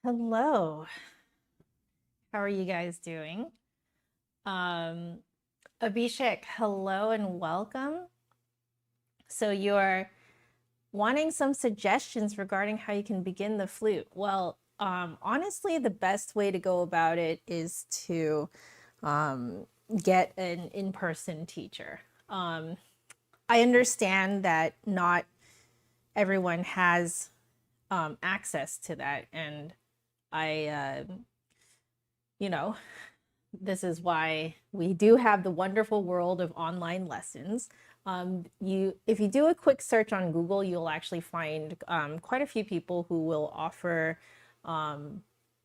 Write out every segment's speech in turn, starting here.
Hello, how are you guys doing? Abhishek, hello and welcome. So you're wanting some suggestions regarding how you can begin the flute. Well, honestly, the best way to go about it is to get an in-person teacher. I understand that not everyone has access to that, and I, you know, this is why we do have the wonderful world of online lessons. If you do a quick search on Google, you'll actually find quite a few people who will offer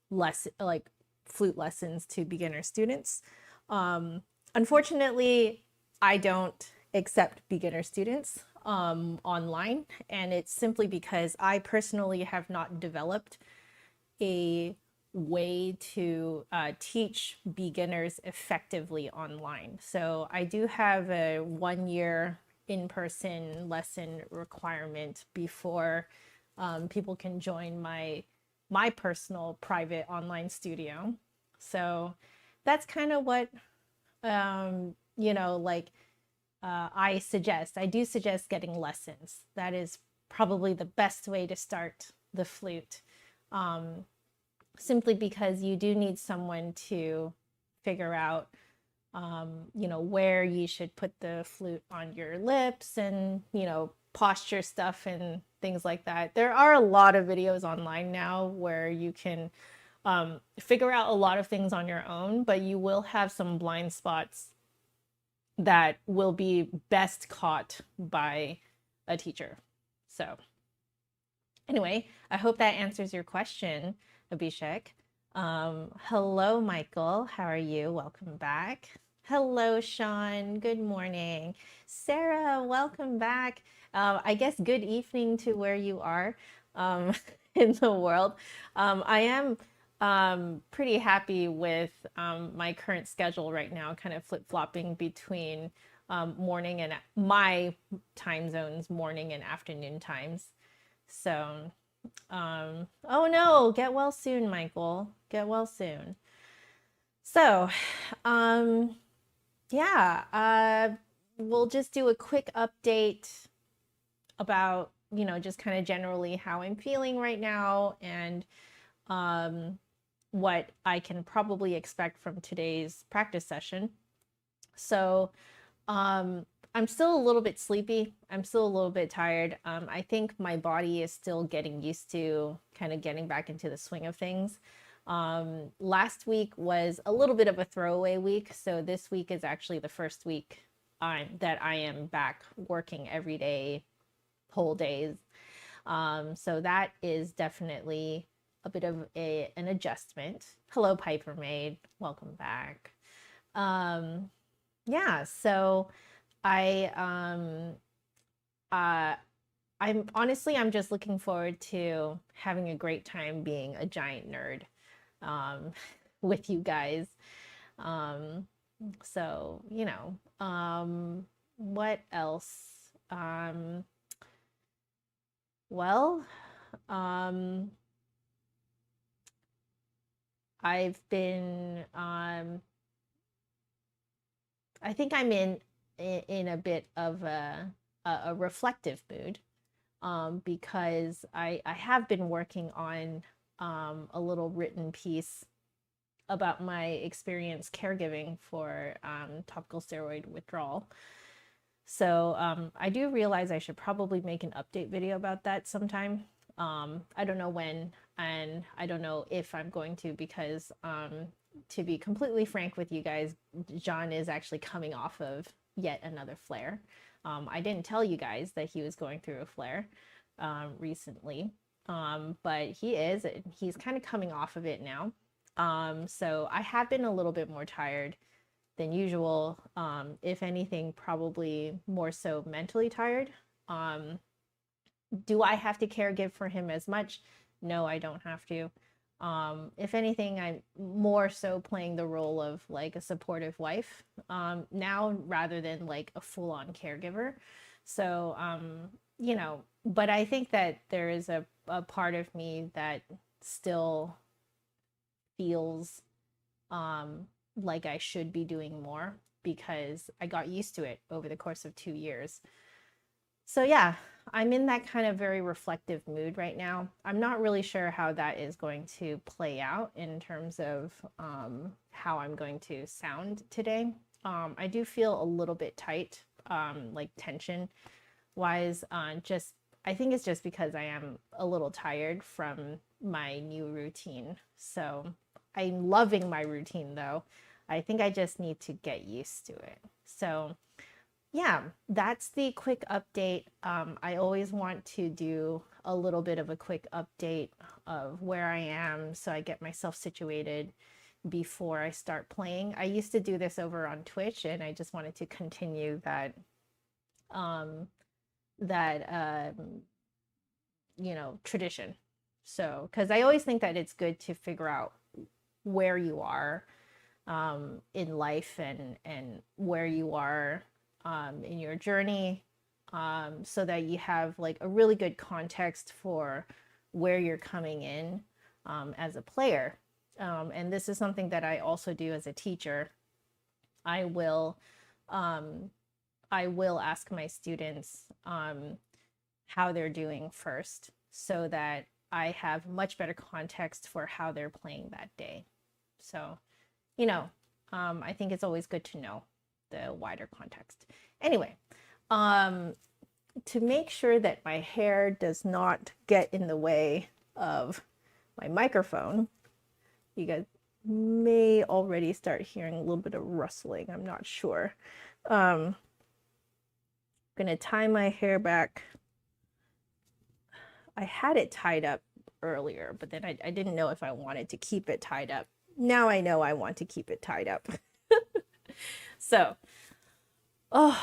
like flute lessons to beginner students. Unfortunately, I don't accept beginner students online, and it's simply because I personally have not developed a way to teach beginners effectively online. So I do have a 1-year in-person lesson requirement before people can join my personal private online studio. So that's kind of what I suggest. I do suggest getting lessons. That is probably the best way to start the flute. Simply because you do need someone to figure out, where you should put the flute on your lips and, posture stuff and things like that. There are a lot of videos online now where you can figure out a lot of things on your own, but you will have some blind spots that will be best caught by a teacher. So anyway, I hope that answers your question, Abhishek. Hello, Michael. How are you? Welcome back. Hello, Sean. Good morning. Sarah, welcome back. I guess good evening to where you are in the world. I am pretty happy with my current schedule right now, kind of flip-flopping between morning and my time zones, morning and afternoon times. So, oh no, get well soon, Michael. Get well soon. So, yeah, we'll just do a quick update about, just kind of generally how I'm feeling right now and what I can probably expect from today's practice session. So, I'm still a little bit sleepy. I'm still a little bit tired. I think my body is still getting used to kind of getting back into the swing of things. Last week was a little bit of a throwaway week. So this week is actually the first week that I am back working every day, whole days. So that is definitely a bit of an adjustment. Hello, Piper Maid. Welcome back. Yeah, so I'm I'm just looking forward to having a great time being a giant nerd with you guys. Um, so, you know, what else? Well, um, I've been, I think I'm in a bit of a reflective mood, because I have been working on a little written piece about my experience caregiving for topical steroid withdrawal. So I do realize I should probably make an update video about that sometime. I don't know when, and I don't know if I'm going to, because to be completely frank with you guys, John is actually coming off of yet another flare. I didn't tell you guys that he was going through a flare recently, but he's kind of coming off of it now. So I have been a little bit more tired than usual. If anything, probably more so mentally tired. Do I have to caregive for him as much? No, I don't have to. If anything, I'm more so playing the role of like a supportive wife now, rather than like a full-on caregiver. So, you know, but I think that there is a part of me that still feels like I should be doing more, because I got used to it over the course of 2 years. So yeah, I'm in that kind of very reflective mood right now. I'm not really sure how that is going to play out in terms of how I'm going to sound today. I do feel a little bit tight, like tension wise. Just I think it's just because I am a little tired from my new routine. So I'm loving my routine though. I think I just need to get used to it. So yeah, that's the quick update. I always want to do a little bit of a quick update of where I am, so I get myself situated before I start playing. I used to do this over on Twitch, and I just wanted to continue um, that you know, tradition. So, because I always think that it's good to figure out where you are in life, and where you are in your journey, so that you have like a really good context for where you're coming in as a player. And this is something that I also do as a teacher. I will ask my students how they're doing first, so that I have much better context for how they're playing that day. So, you know, I think it's always good to know the wider context. Anyway, to make sure that my hair does not get in the way of my microphone, you guys may already start hearing a little bit of rustling. I'm not sure. I'm gonna tie my hair back. I had it tied up earlier, but then I didn't know if I wanted to keep it tied up. Now I know I want to keep it tied up. So, oh,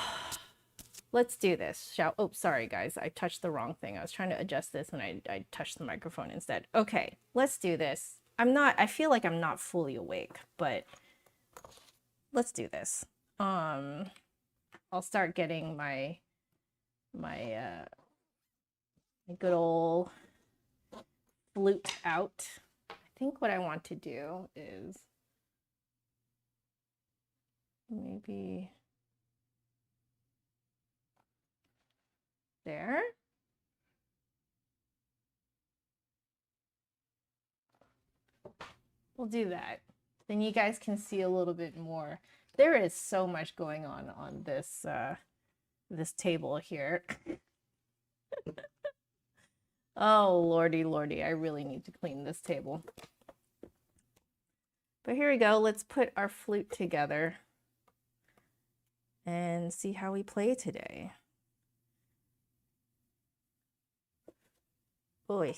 let's do this. Oh, sorry guys, I touched the wrong thing. I was trying to adjust this and I touched the microphone instead. Okay, let's do this. I feel like I'm not fully awake, but let's do this. I'll start getting my good old flute out. I think what I want to do is maybe there. We'll do that. Then you guys can see a little bit more. There is so much going on this this table here. Oh, lordy, I really need to clean this table. But here we go. Let's put our flute together and see how we play today. Boy.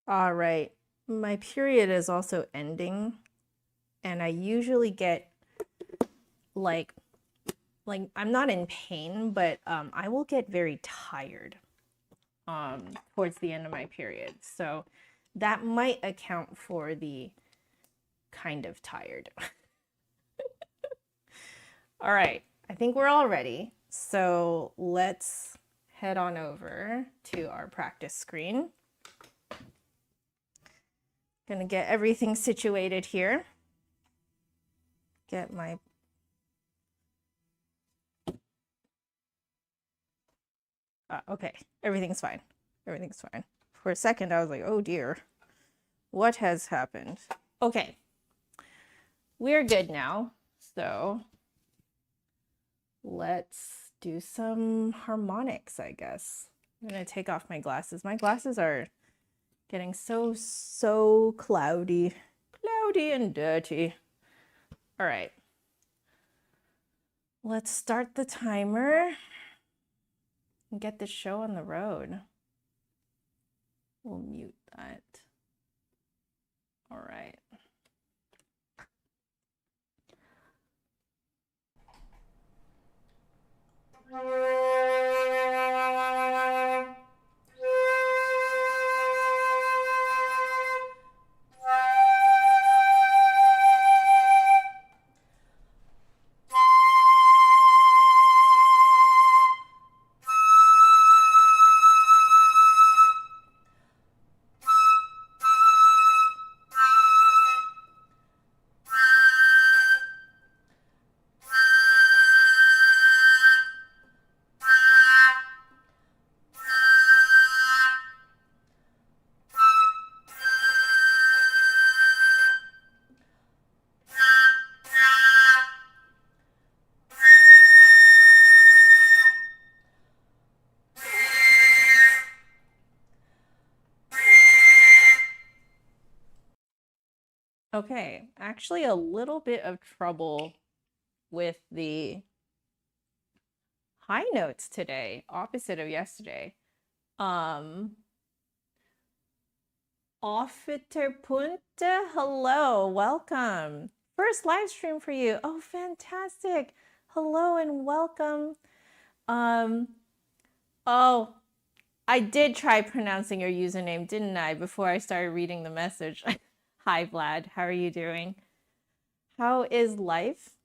All right. My period is also ending, and I usually get like like, I'm not in pain, but I will get very tired towards the end of my period. So that might account for the kind of tired. All right, I think we're all ready. So let's head on over to our practice screen. Gonna get everything situated here. Get my okay, everything's fine. Everything's fine. For a second, I was like, oh dear, what has happened? Okay, we're good now. So let's do some harmonics, I guess. I'm gonna take off my glasses. My glasses are getting so cloudy and dirty. All right, let's start the timer and get this show on the road. We'll mute that. All right. Okay, actually a little bit of trouble with the high notes today, opposite of yesterday. Offiterpunte, hello, welcome. First live stream for you. Oh, fantastic. Hello and welcome. Oh, I did try pronouncing your username, didn't I, before I started reading the message. Hi, Vlad. How are you doing? How is life?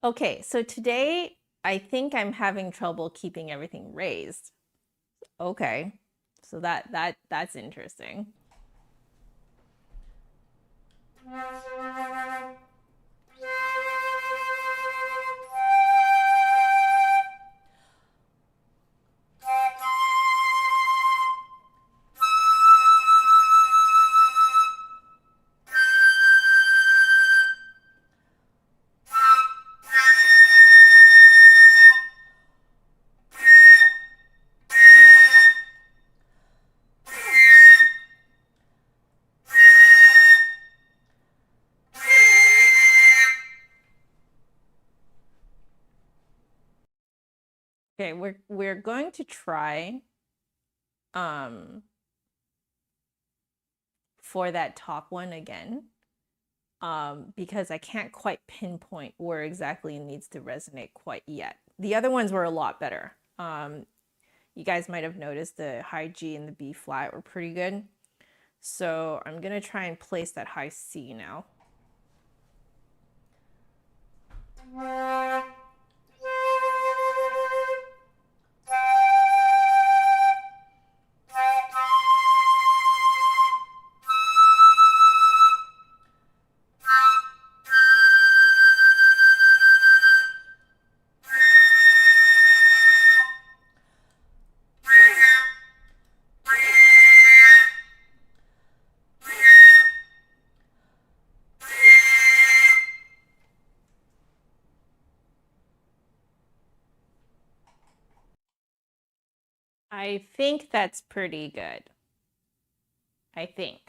Okay, so today I think I'm having trouble keeping everything raised. Okay, so that's interesting. Okay, we're going to try for that top one again, because I can't quite pinpoint where exactly it needs to resonate quite yet. The other ones were a lot better. You guys might have noticed the high G and the B flat were pretty good. So I'm gonna try and place that high C now. I think that's pretty good. I think.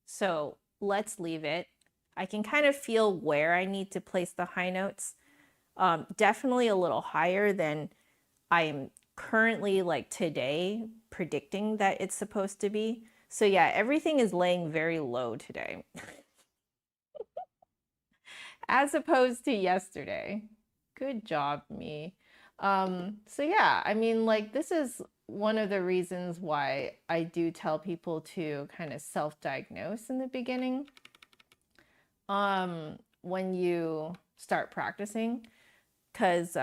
So let's leave it. I can kind of feel where I need to place the high notes. Definitely a little higher than I'm currently, like today, predicting that it's supposed to be. So yeah, everything is laying very low today. As opposed to yesterday. Good job, me. So yeah, I mean, like, this is one of the reasons why I do tell people to kind of self-diagnose in the beginning. When you start practicing, because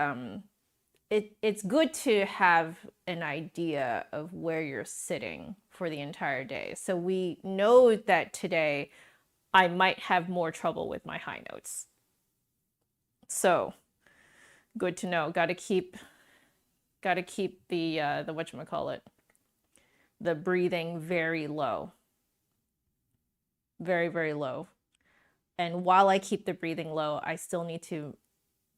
it's good to have an idea of where you're sitting for the entire day. So we know that today I might have more trouble with my high notes. So good to know. Got to keep the whatchamacallit, the breathing very low. Very, very low. And while I keep the breathing low, I still need to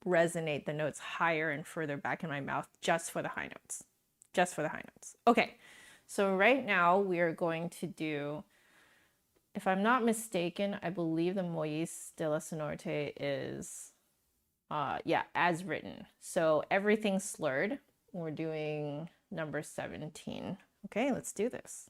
resonate the notes higher and further back in my mouth just for the high notes. Just for the high notes. Okay, so right now we are going to do, if I'm not mistaken, I believe the Moïse de la Sonorité is, yeah, as written. So everything's slurred. We're doing number 17. Okay, let's do this.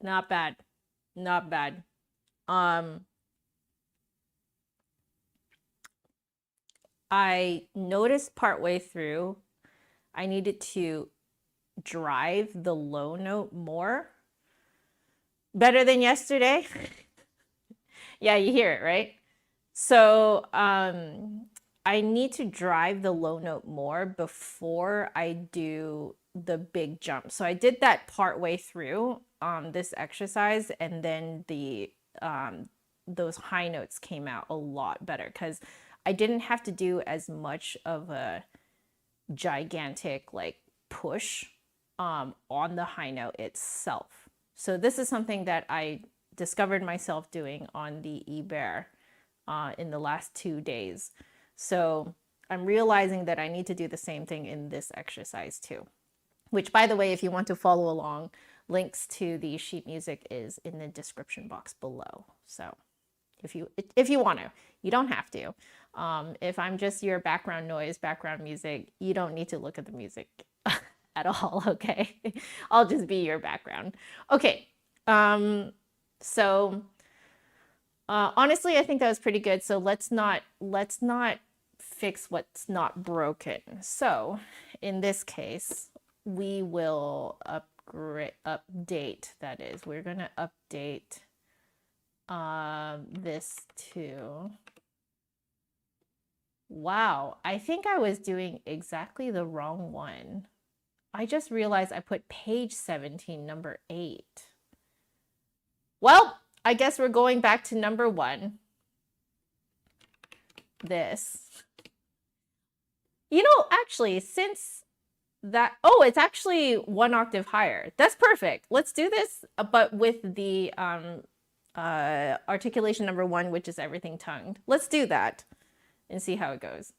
Not bad. Not bad. I noticed partway through I needed to drive the low note more. Better than yesterday. Yeah, you hear it, right? So I need to drive the low note more before I do the big jump. So I did that part way through this exercise, and then the those high notes came out a lot better because I didn't have to do as much of a gigantic like push on the high note itself. So this is something that I discovered myself doing on the Ibert in the last 2 days. So I'm realizing that I need to do the same thing in this exercise too. Which, by the way, if you want to follow along, links to the sheet music is in the description box below. So if you want to, you don't have to. If I'm just your background noise, background music, you don't need to look at the music at all, okay? I'll just be your background. Okay, so honestly, I think that was pretty good. So let's not fix what's not broken. So in this case, we will update, that is, we're gonna update this to, wow, I think I was doing exactly the wrong one. I just realized I put page 17, number 8. Well, I guess we're going back to number 1. This. You know, actually, since that, oh, it's actually 1 octave higher. That's perfect. Let's do this, but with the articulation number 1, which is everything tongued. Let's do that and see how it goes.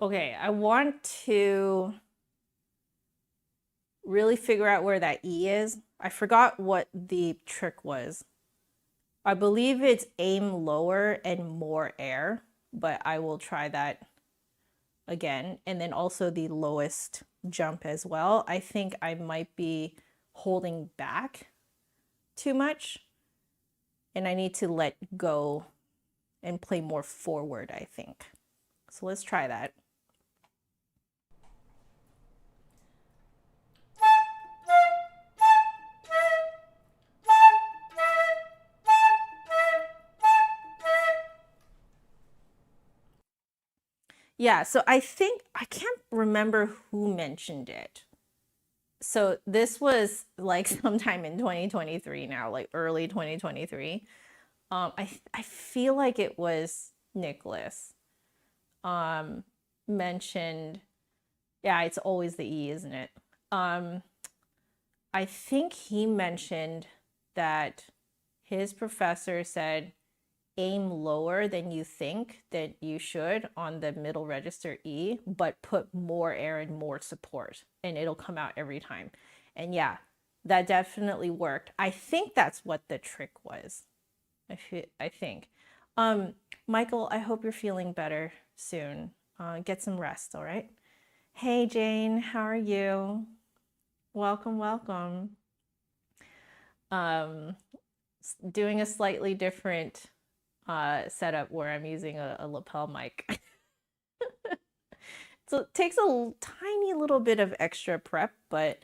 Okay, I want to really figure out where that E is. I forgot what the trick was. I believe it's aim lower and more air, but I will try that again. And then also the lowest jump as well. I think I might be holding back too much and I need to let go and play more forward, I think. So let's try that. Yeah, so I think, I can't remember who mentioned it. So this was like sometime in 2023 now, like early 2023. I feel like it was Nicholas mentioned, yeah, it's always the E, isn't it? I think he mentioned that his professor said aim lower than you think that you should on the middle register E, but put more air and more support, and it'll come out every time. And yeah, that definitely worked. I think that's what the trick was. I think. Michael, I hope you're feeling better soon. Get some rest, all right? Hey, Jane, how are you? Welcome, welcome. Doing a slightly different setup where I'm using a lapel mic. So it takes a tiny little bit of extra prep, but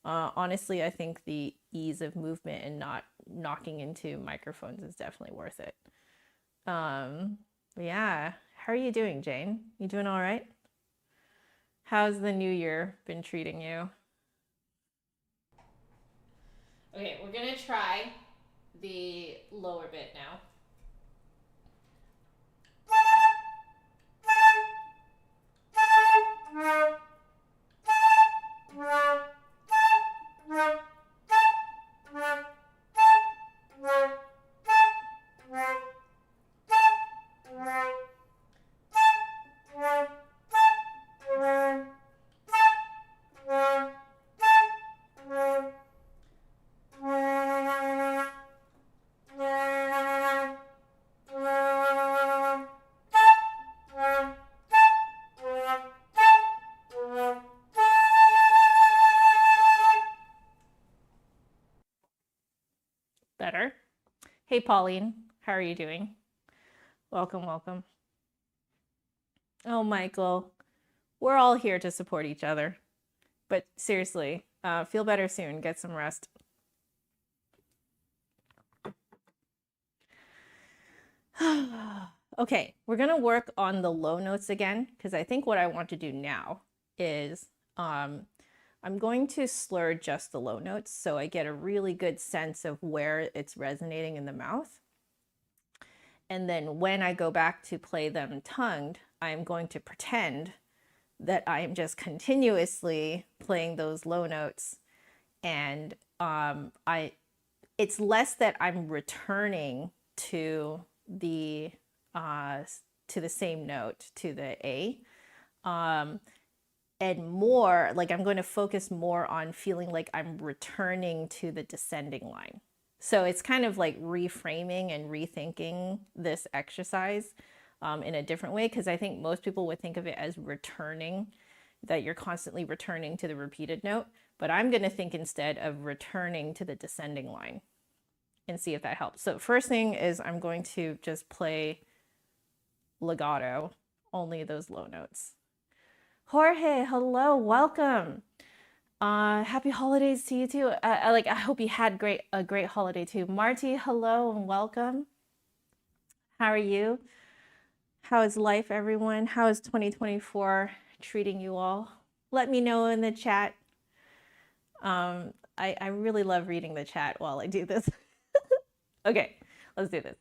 honestly, I think the ease of movement and not knocking into microphones is definitely worth it. Yeah. How are you doing, Jane? You doing all right? How's the new year been treating you? Okay, we're gonna try the lower bit now. Better. Hey, Pauline, how are you doing? Welcome, welcome. Oh, Michael, we're all here to support each other. But seriously, feel better soon. Get some rest. Okay, we're gonna work on the low notes again because I think what I want to do now is I'm going to slur just the low notes so I get a really good sense of where it's resonating in the mouth. And then when I go back to play them tongued, I'm going to pretend that I am just continuously playing those low notes, and it's less that I'm returning to the same note, to the A, and more like I'm going to focus more on feeling like I'm returning to the descending line. So it's kind of like reframing and rethinking this exercise in a different way, because I think most people would think of it as returning, that you're constantly returning to the repeated note, but I'm going to think instead of returning to the descending line and see if that helps. So first thing is I'm going to just play legato, only those low notes. Jorge, hello, welcome. Happy holidays to you too. I hope you had a great holiday too. Marty, hello and welcome. How are you? How is life, everyone? How is 2024 treating you all? Let me know in the chat. I really love reading the chat while I do this. Okay, let's do this.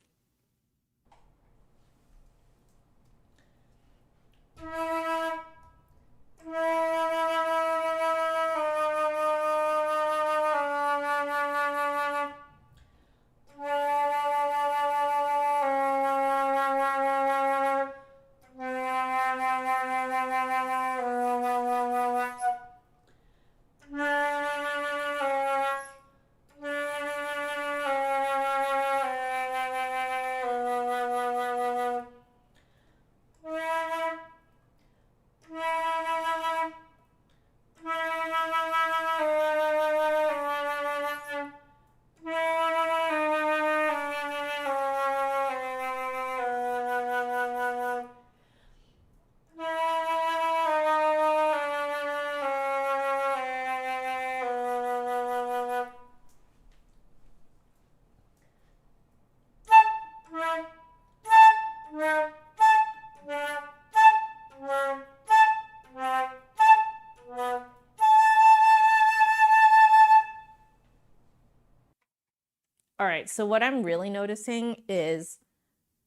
right, so what I'm really noticing is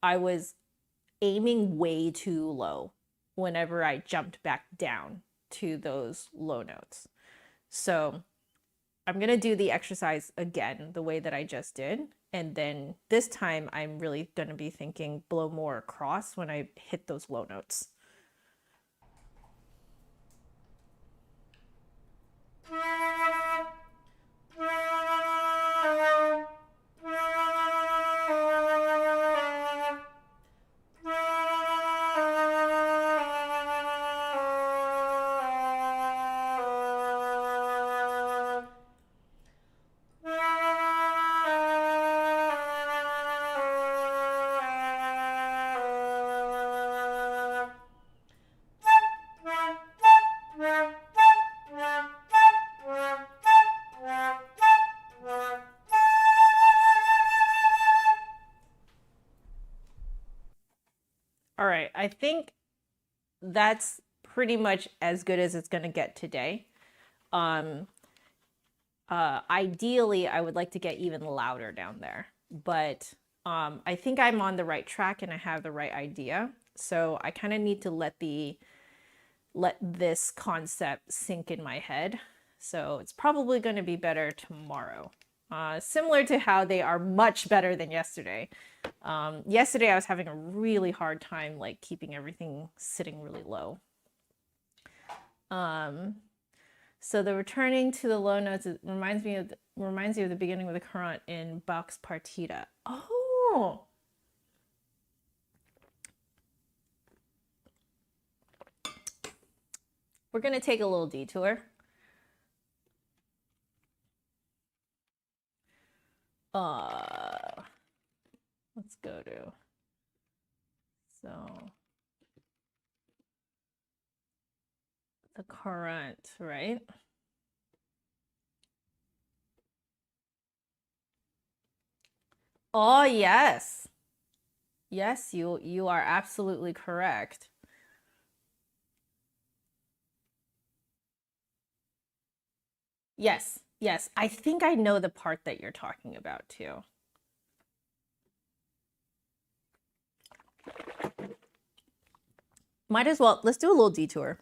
I was aiming way too low whenever I jumped back down to those low notes. So I'm going to do the exercise again the way that I just did. And then this time I'm really going to be thinking blow more across when I hit those low notes. All right, I think that's pretty much as good as it's going to get today. Ideally, I would like to get even louder down there, but I think I'm on the right track and I have the right idea. So I kind of need to let this concept sink in my head. So it's probably going to be better tomorrow. Similar to how they are much better than yesterday. Yesterday I was having a really hard time like keeping everything sitting really low. So the returning to the low notes reminds you of the beginning of the current in Bach's Partita. Oh. We're going to take a little detour. Let's go to, so the current, right? Oh, yes. Yes, you are absolutely correct. Yes, yes. I think I know the part that you're talking about too. Might as well, let's do a little detour.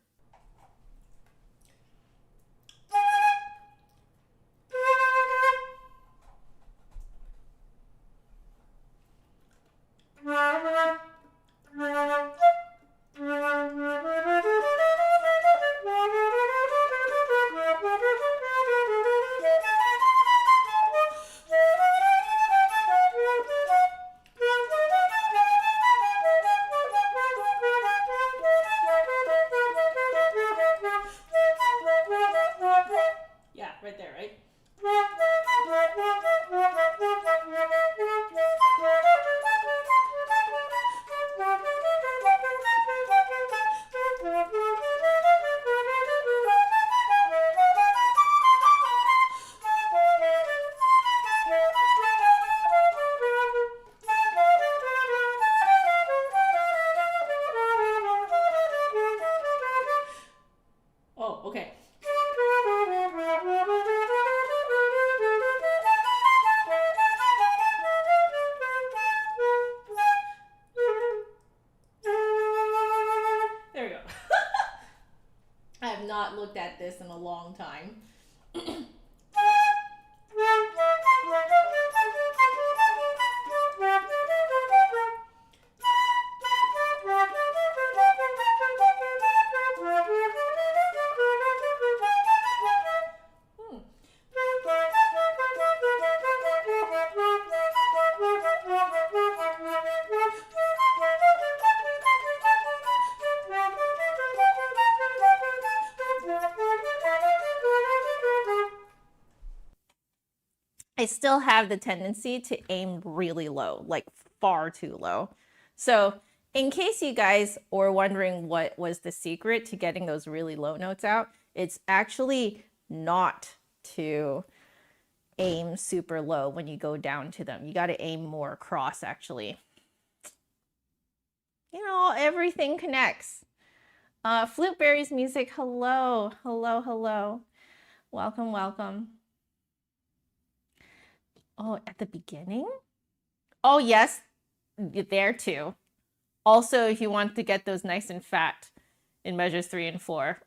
Looked at this in a long time. I still have the tendency to aim really low, like far too low. So in case you guys were wondering what was the secret to getting those really low notes out, it's actually not to aim super low when you go down to them. You got to aim more across, actually. You know, everything connects. Fluteberry's music, hello, hello, hello. Welcome, welcome. Oh, at the beginning? Oh, yes, there too. Also, if you want to get those nice and fat in measures 3 and 4,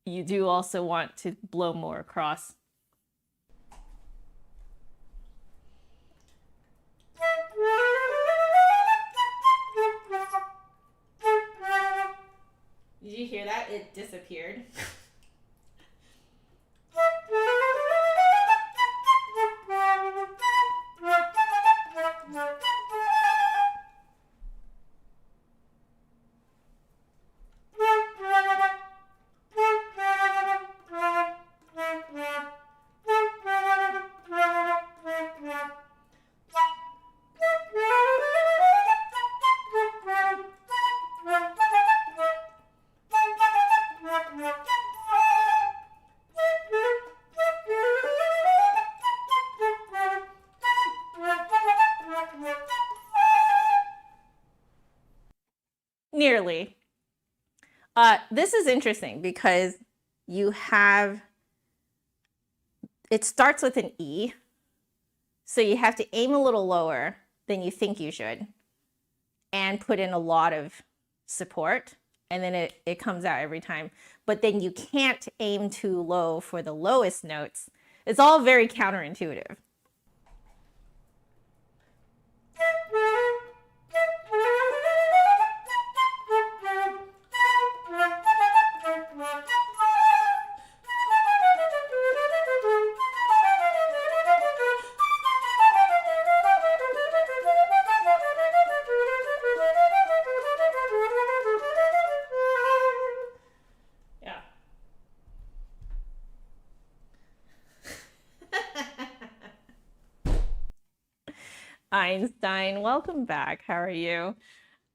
you do also want to blow more across. Did you hear that? It disappeared. Nearly. This is interesting because you have, it starts with an E, so you have to aim a little lower than you think you should and put in a lot of support, and then it comes out every time. But then you can't aim too low for the lowest notes. It's all very counterintuitive. Einstein, welcome back. How are you?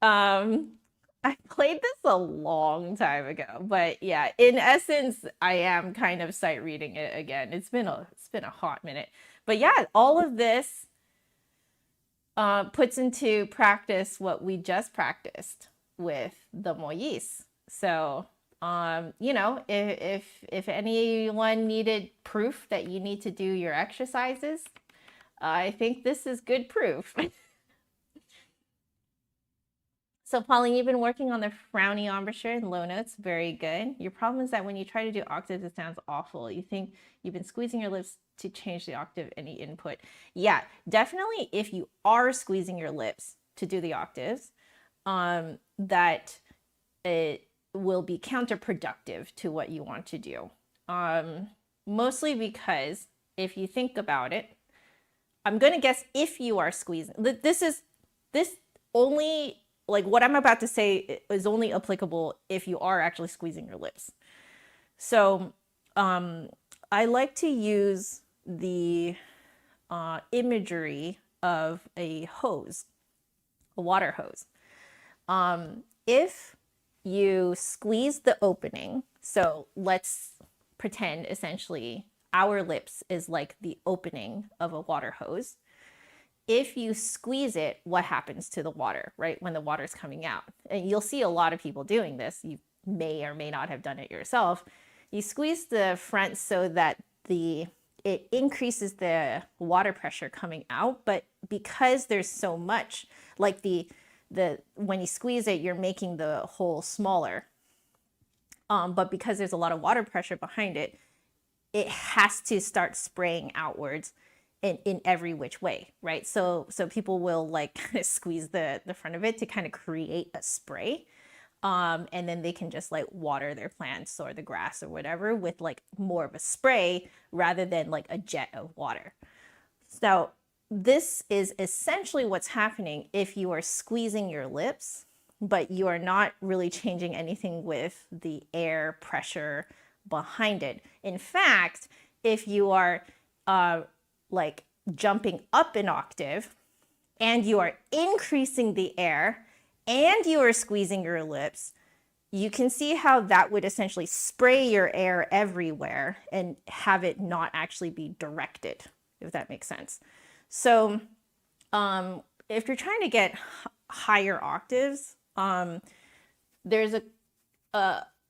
I played this a long time ago, but yeah, in essence, I am kind of sight reading it again. It's been a hot minute. But yeah, all of this puts into practice what we just practiced with the moyis. So you know, if anyone needed proof that you need to do your exercises, I think this is good proof. So Pauline, you've been working on the frowny embouchure and low notes. Very good. Your problem is that when you try to do octaves, it sounds awful. You think you've been squeezing your lips to change the octave, any input. Yeah, definitely if you are squeezing your lips to do the octaves, that it will be counterproductive to what you want to do. Mostly because if you think about it, I'm going to guess if you are squeezing, this only, like what I'm about to say is only applicable if you are actually squeezing your lips. So I like to use the imagery of a hose, a water hose. If you squeeze the opening, so let's pretend essentially our lips is like the opening of a water hose. If you squeeze it, what happens to the water, right? When the water's coming out. And you'll see a lot of people doing this. You may or may not have done it yourself. You squeeze the front so that it increases the water pressure coming out, but because there's so much, like when you squeeze it, you're making the hole smaller. But because there's a lot of water pressure behind it, it has to start spraying outwards in every which way, right? So people will like squeeze the front of it to kind of create a spray. And then they can just like water their plants or the grass or whatever with like more of a spray rather than like a jet of water. So this is essentially what's happening if you are squeezing your lips, but you are not really changing anything with the air pressure behind it. In fact, if you are like jumping up an octave and you are increasing the air and you are squeezing your lips, you can see how that would essentially spray your air everywhere and have it not actually be directed, if that makes sense. So if you're trying to get higher octaves, there's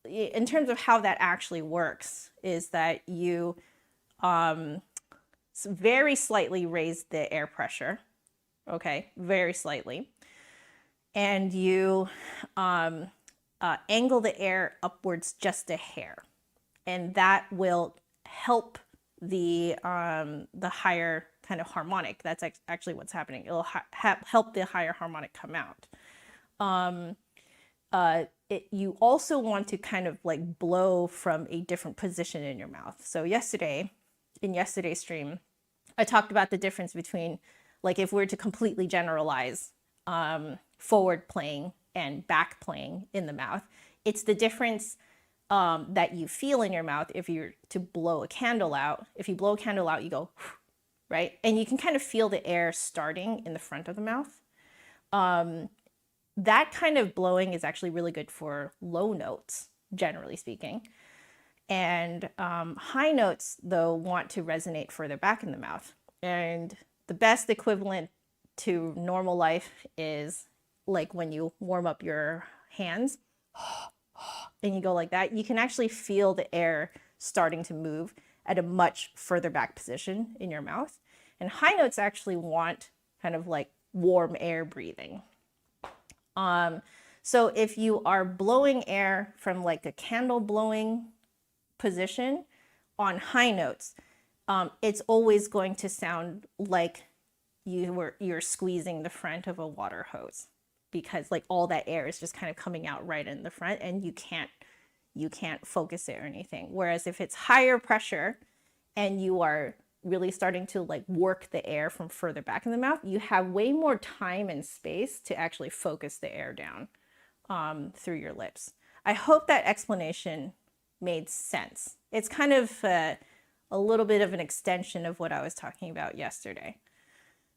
in terms of how that actually works is that you very slightly raise the air pressure, okay, very slightly, and you angle the air upwards just a hair, and that will help the higher kind of harmonic. That's actually what's happening. It'll help the higher harmonic come out. You also want to kind of like blow from a different position in your mouth. So in yesterday's stream, I talked about the difference between, like, if we were to completely generalize forward playing and back playing in the mouth, it's the difference that you feel in your mouth if you're to blow a candle out. If you blow a candle out, you go, right? And you can kind of feel the air starting in the front of the mouth. That kind of blowing is actually really good for low notes, generally speaking. And high notes, though, want to resonate further back in the mouth. And the best equivalent to normal life is like when you warm up your hands and you go like that, you can actually feel the air starting to move at a much further back position in your mouth. And high notes actually want kind of like warm air breathing. So if you are blowing air from like a candle blowing position on high notes, it's always going to sound like you're squeezing the front of a water hose, because like all that air is just kind of coming out right in the front, and you can't focus it or anything. Whereas if it's higher pressure and you are really starting to like work the air from further back in the mouth, you have way more time and space to actually focus the air down through your lips. I hope that explanation made sense. It's kind of a little bit of an extension of what I was talking about yesterday.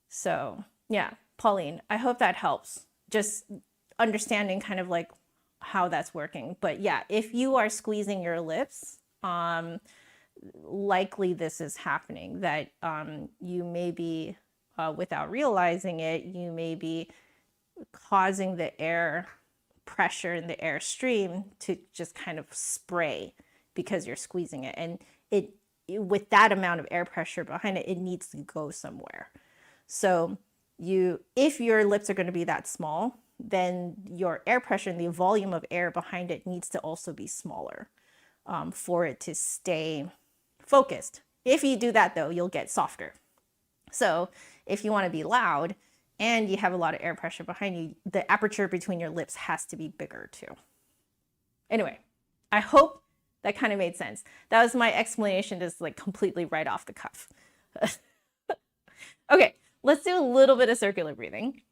So yeah, Pauline, I hope that helps. Just understanding kind of like how that's working. But yeah, if you are squeezing your lips, likely this is happening, that you may be, without realizing it, you may be causing the air pressure in the air stream to just kind of spray because you're squeezing it. And with that amount of air pressure behind it, it needs to go somewhere. So if your lips are going to be that small, then your air pressure and the volume of air behind it needs to also be smaller for it to stay focused. If you do that, though, you'll get softer. So if you want to be loud and you have a lot of air pressure behind you, the aperture between your lips has to be bigger too. Anyway, I hope that kind of made sense. That was my explanation, just like completely right off the cuff. Okay, let's do a little bit of circular breathing.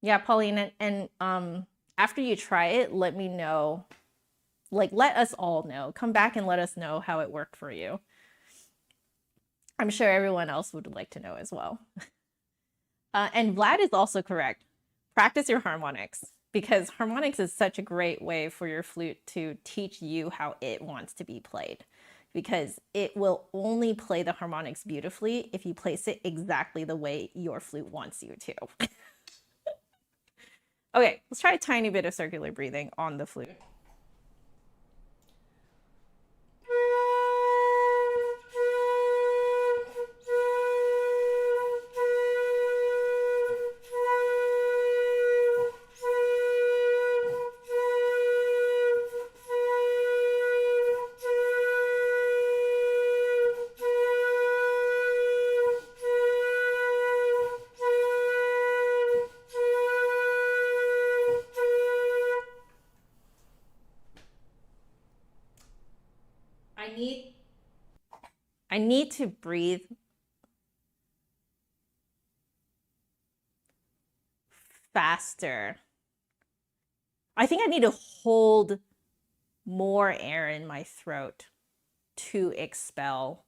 Yeah, Pauline, and after you try it, let me know. Like, let us all know. Come back and let us know how it worked for you. I'm sure everyone else would like to know as well. And Vlad is also correct. Practice your harmonics, because harmonics is such a great way for your flute to teach you how it wants to be played, because it will only play the harmonics beautifully if you place it exactly the way your flute wants you to. Okay, let's try a tiny bit of circular breathing on the flute. I need to breathe faster. I think I need to hold more air in my throat to expel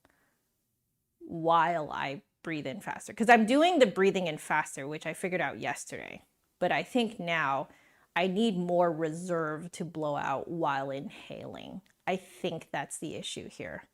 while I breathe in faster. Because I'm doing the breathing in faster, which I figured out yesterday. But I think now I need more reserve to blow out while inhaling. I think that's the issue here.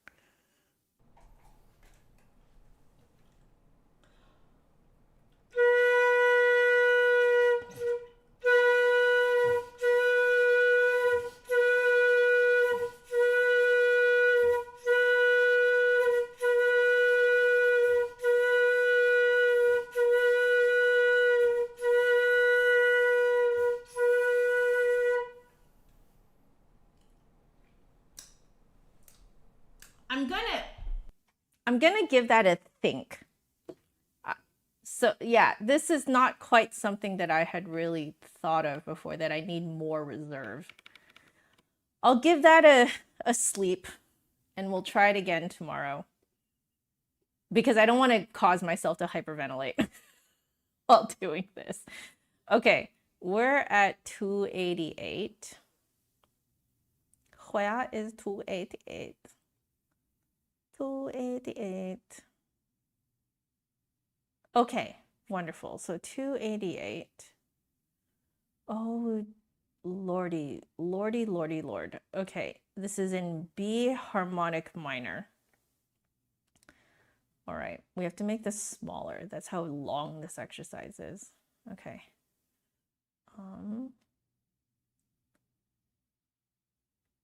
I'm gonna give that a think. So yeah, this is not quite something that I had really thought of before, that I need more reserve. I'll give that a sleep, and we'll try it again tomorrow, because I don't want to cause myself to hyperventilate while doing this. Okay, we're at 288. Where is 288? 288. Okay, wonderful. So 288. Oh, lordy, lordy, lordy, lord. Okay, this is in B harmonic minor. All right, we have to make this smaller. That's how long this exercise is. Okay.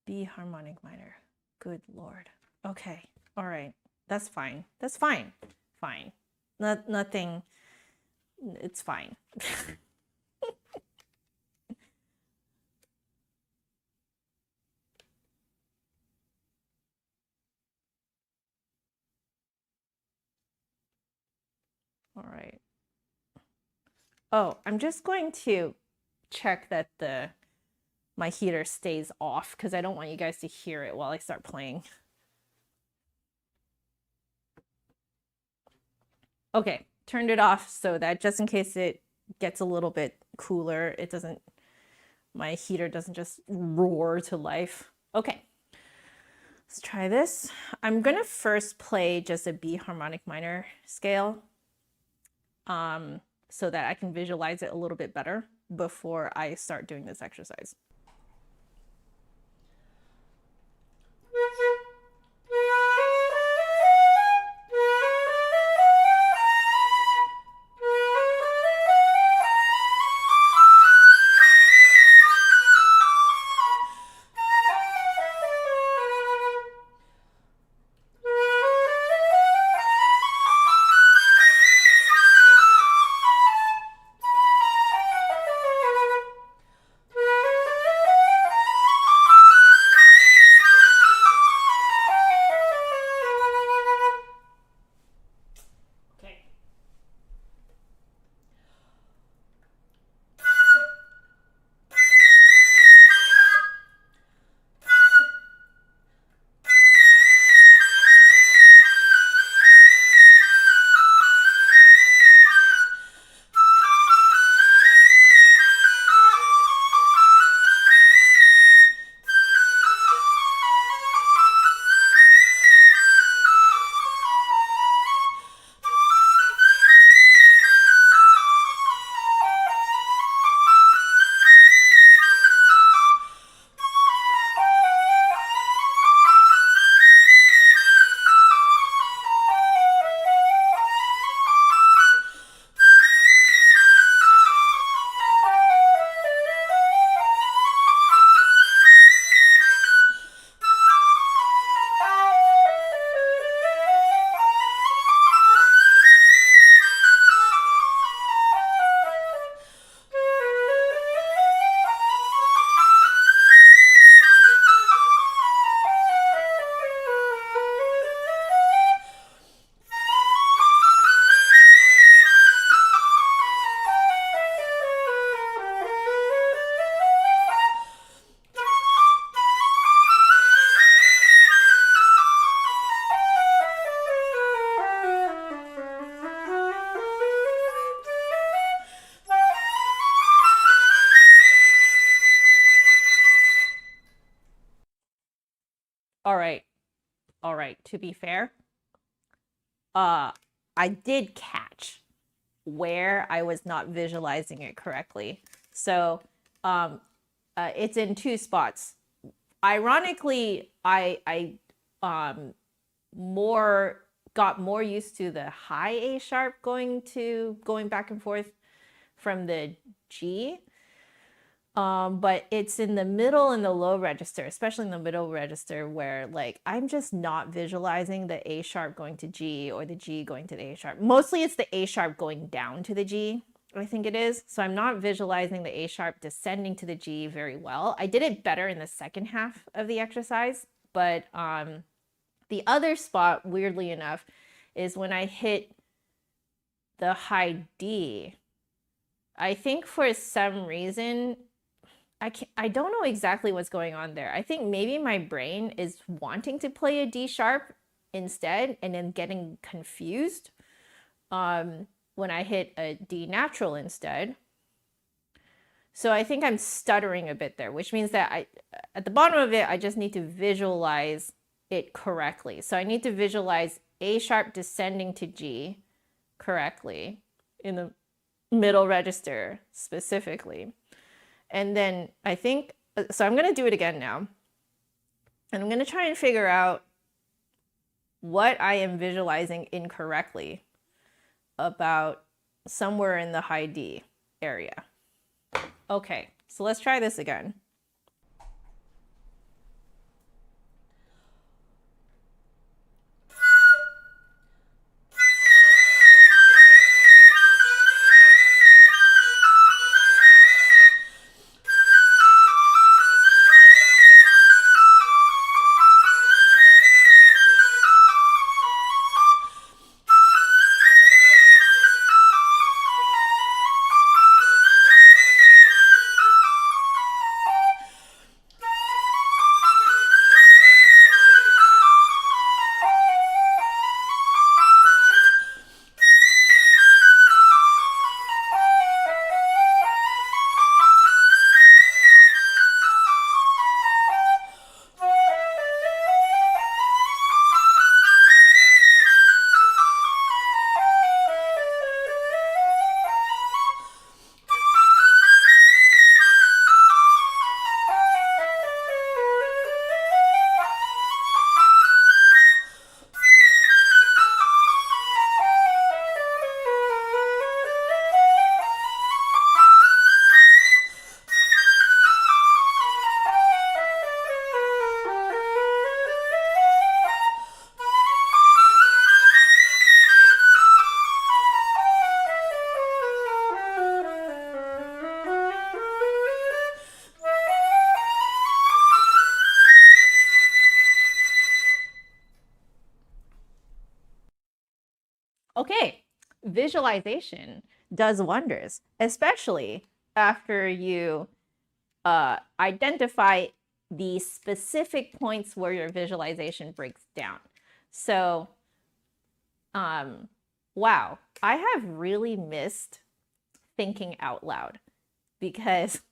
B harmonic minor. Good lord. Okay. All right. That's fine. That's fine. Fine. Nothing. It's fine. All right. Oh, I'm just going to check that my heater stays off, because I don't want you guys to hear it while I start playing. Okay, turned it off so that just in case it gets a little bit cooler, my heater doesn't just roar to life. Okay, let's try this. I'm gonna first play just a B harmonic minor scale, so that I can visualize it a little bit better before I start doing this exercise. All right, to be fair, I did catch where I was not visualizing it correctly. So it's in two spots. Ironically, I got more used to the high A sharp going back and forth from the G. But it's in the middle and the low register, especially in the middle register, where like I'm just not visualizing the A sharp going to G or the G going to the A sharp. Mostly it's the A sharp going down to the G, I think it is. So I'm not visualizing the A sharp descending to the G very well. I did it better in the second half of the exercise, but the other spot, weirdly enough, is when I hit the high D. I think for some reason, I don't know exactly what's going on there. I think maybe my brain is wanting to play a D sharp instead and then getting confused when I hit a D natural instead. So I think I'm stuttering a bit there, which means that at the bottom of it, I just need to visualize it correctly. So I need to visualize A sharp descending to G correctly in the middle register specifically. And then I think, so I'm going to do it again now. And I'm going to try and figure out what I am visualizing incorrectly about somewhere in the high D area. Okay, so let's try this again. Okay, visualization does wonders, especially after you identify the specific points where your visualization breaks down. So, wow, I have really missed thinking out loud because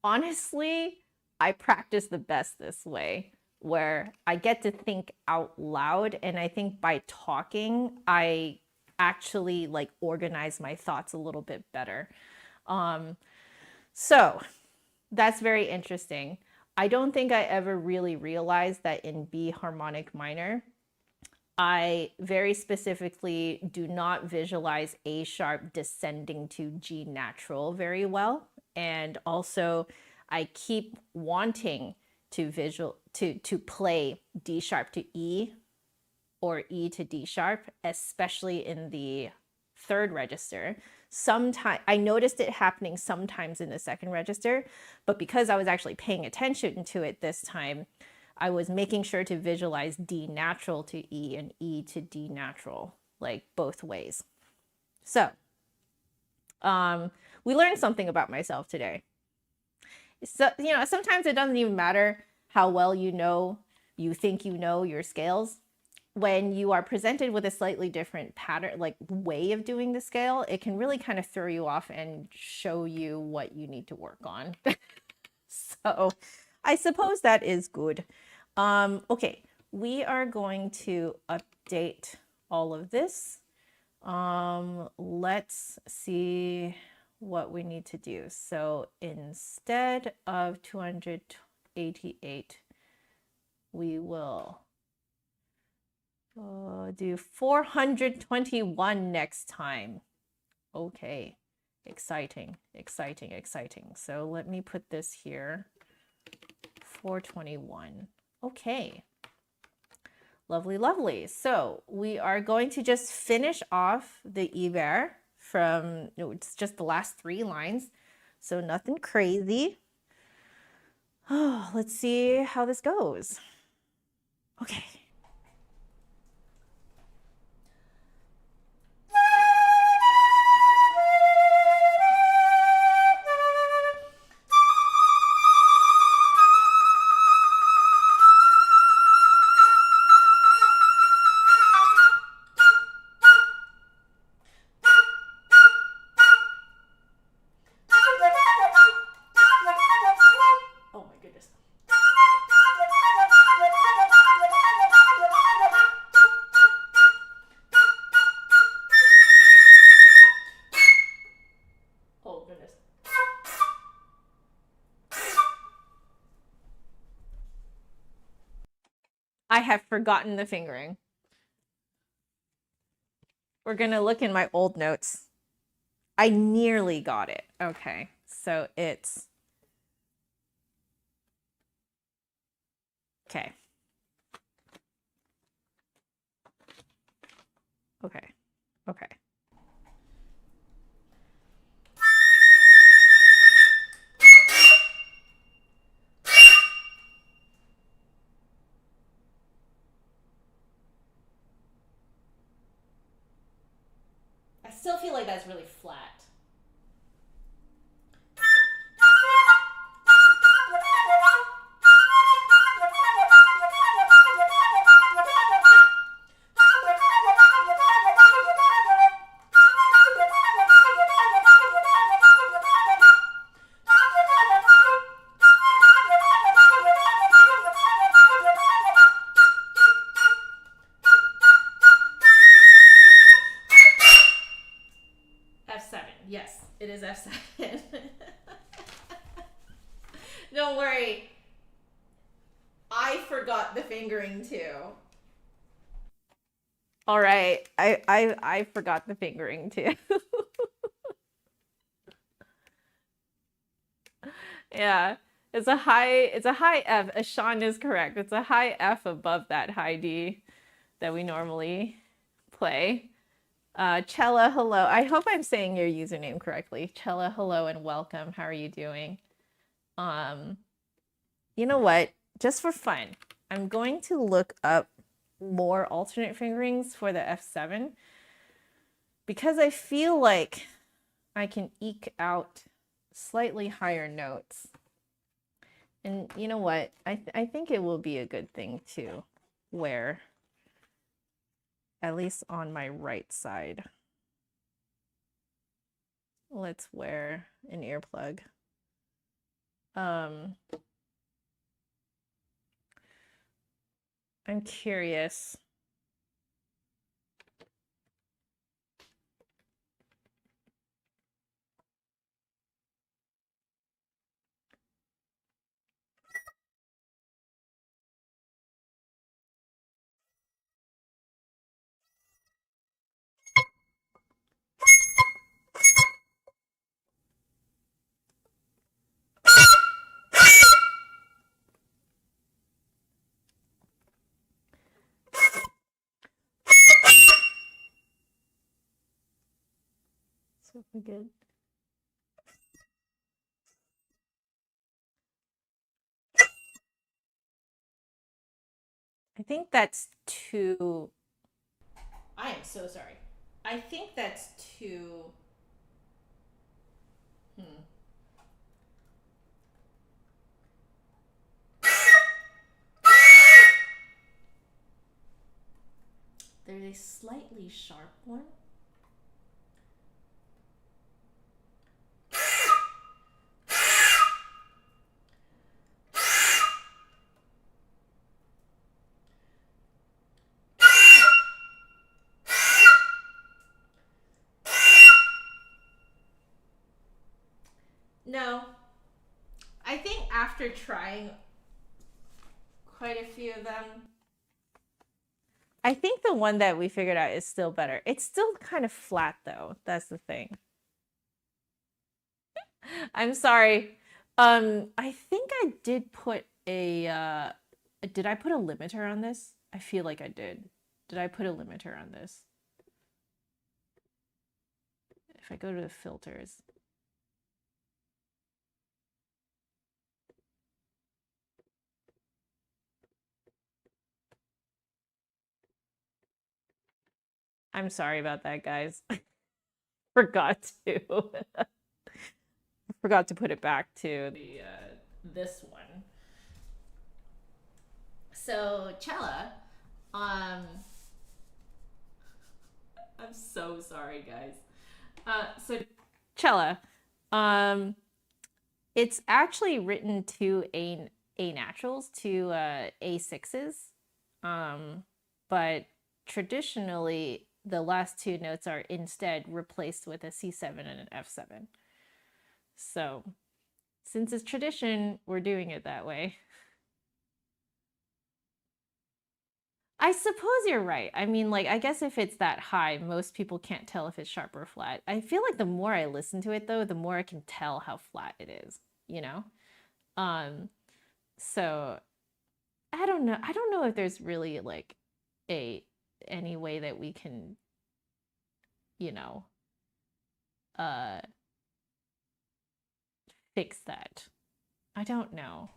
honestly, I practice the best this way, where I get to think out loud. And I think by talking, I actually like organize my thoughts a little bit better. So that's very interesting. I don't think I ever really realized that in B harmonic minor, I very specifically do not visualize A sharp descending to G natural very well. And also I keep wanting to play D sharp to E or E to D sharp, especially in the third register. Sometimes I noticed it happening sometimes in the second register, but because I was actually paying attention to it this time, I was making sure to visualize D natural to E and E to D natural, like both ways. So we learned something about myself today. So, sometimes it doesn't even matter how well you think you know your scales. When you are presented with a slightly different pattern, like way of doing the scale, it can really kind of throw you off and show you what you need to work on. So I suppose that is good. Okay, we are going to update all of this. Let's see what we need to do. So instead of 288, we will do 421 next time. Okay, exciting, exciting, exciting. So let me put this here, 421. Okay, lovely, lovely. So we are going to just finish off the Ibert from, it's just the last 3 lines. So nothing crazy. Oh, let's see how this goes. Okay. I have forgotten the fingering. We're going to look in my old notes. I nearly got it. Okay, so it's... Okay. Okay. Okay. I still feel like that's really flat. F7. Yes, it is F7. Don't worry. I forgot the fingering too. All right. I forgot the fingering too. Yeah. It's a high F. Sean is correct. It's a high F above that high D that we normally play. Chella, hello. I hope I'm saying your username correctly. Chella, hello and welcome. How are you doing? You know what? Just for fun, I'm going to look up more alternate fingerings for the F7 because I feel like I can eke out slightly higher notes. And you know what? I think it will be a good thing to wear, at least on my right side. Let's wear an earplug. I'm curious. So good. I think that's too... I am so sorry. I think that's too... There's a slightly sharp one. No. I think after trying quite a few of them, I think the one that we figured out is still better. It's still kind of flat though. That's the thing. I'm sorry. I think I did put a did I put a limiter on this? I feel like I did. Did I put a limiter on this? If I go to the filters. I'm sorry about that, guys. Forgot to. Forgot to put it back to the this one. So Cella, I'm so sorry, guys. So Cella, it's actually written to A naturals to A6s, but traditionally the last two notes are instead replaced with a C7 and an F7. So since it's tradition, we're doing it that way. I suppose you're right. I mean, like, I guess if it's that high, most people can't tell if it's sharp or flat. I feel like the more I listen to it, though, the more I can tell how flat it is, you know? Um, so I don't know. I don't know if there's really like any way that we can, you know, uh fix that. I don't know.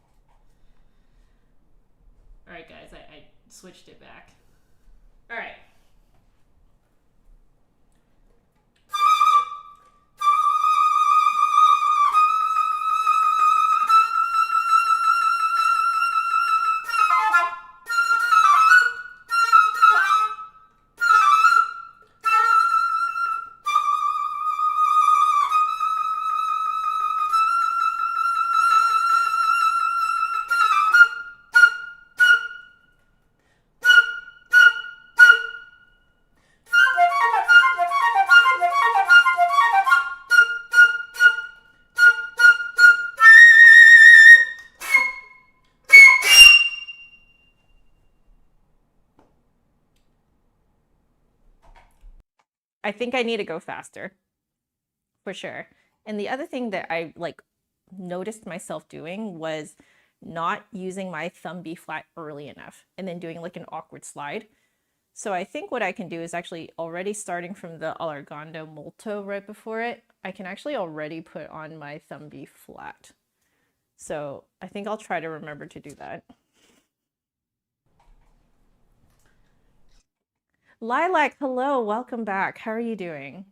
All right, guys, I switched it back. All right. I think I need to go faster for sure. And the other thing that I like noticed myself doing was not using my thumb B flat early enough and then doing like an awkward slide. So I think what I can do is actually already starting from the allargando molto right before it, I can actually already put on my thumb B flat. So I think I'll try to remember to do that. Lilac, hello, welcome back. How are you doing?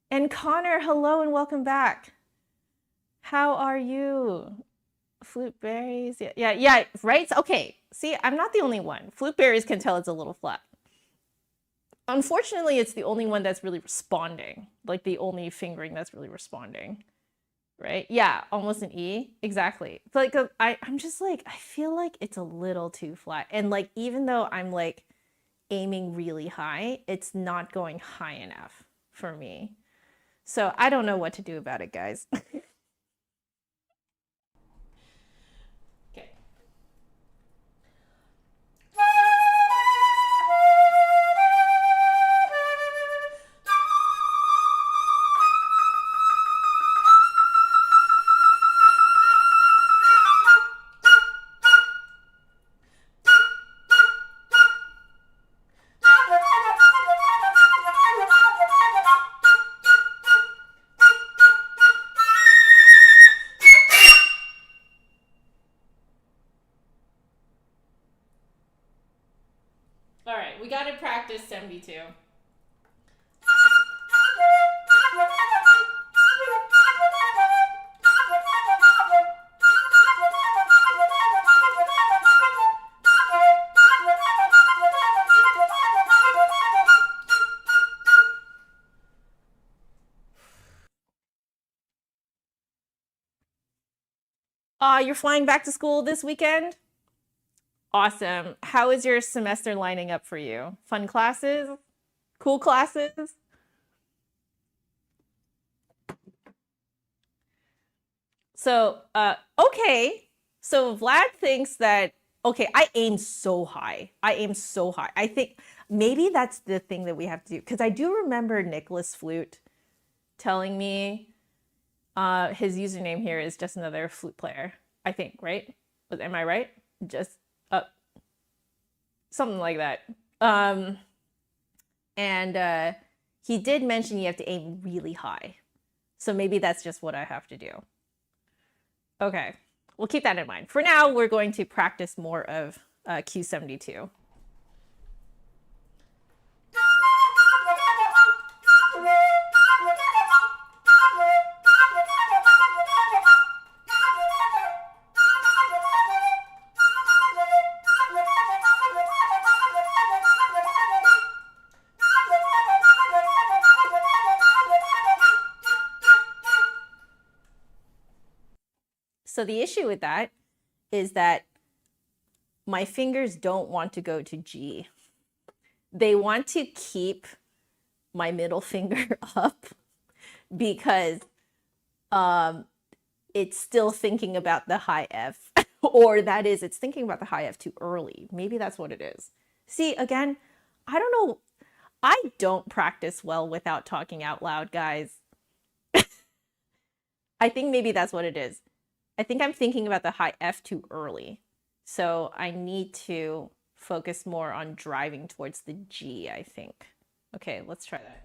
And Connor, hello and welcome back. How are you? Flute berries, yeah, right? Okay, see, I'm not the only one. Flute berries can tell it's a little flat. Unfortunately, it's the only one that's really responding, like the only fingering that's really responding, right? Yeah, almost an E, exactly. It's like I'm just like, I feel like it's a little too flat. And like, even though I'm like aiming really high, it's not going high enough for me. So I don't know what to do about it, guys. Okay. All right, we got to practice 72. You're flying back to school this weekend? Awesome. How is your semester lining up for you? Fun classes? Cool classes? So, okay. So Vlad thinks that, okay, I aim so high. I aim so high. I think maybe that's the thing that we have to do. Because I do remember Nicholas Flute telling me his username here is just another flute player, I think, right? Am I right? Just something like that. And he did mention you have to aim really high. So maybe that's just what I have to do. Okay, we'll keep that in mind. For now, we're going to practice more of Q72. So the issue with that is that my fingers don't want to go to G. They want to keep my middle finger up because it's still thinking about the high F, or that is, it's thinking about the high F too early. Maybe that's what it is. See, again, I don't know. I don't practice well without talking out loud, guys. I think maybe that's what it is. I think I'm thinking about the high F too early. So I need to focus more on driving towards the G, I think. Okay, let's try that.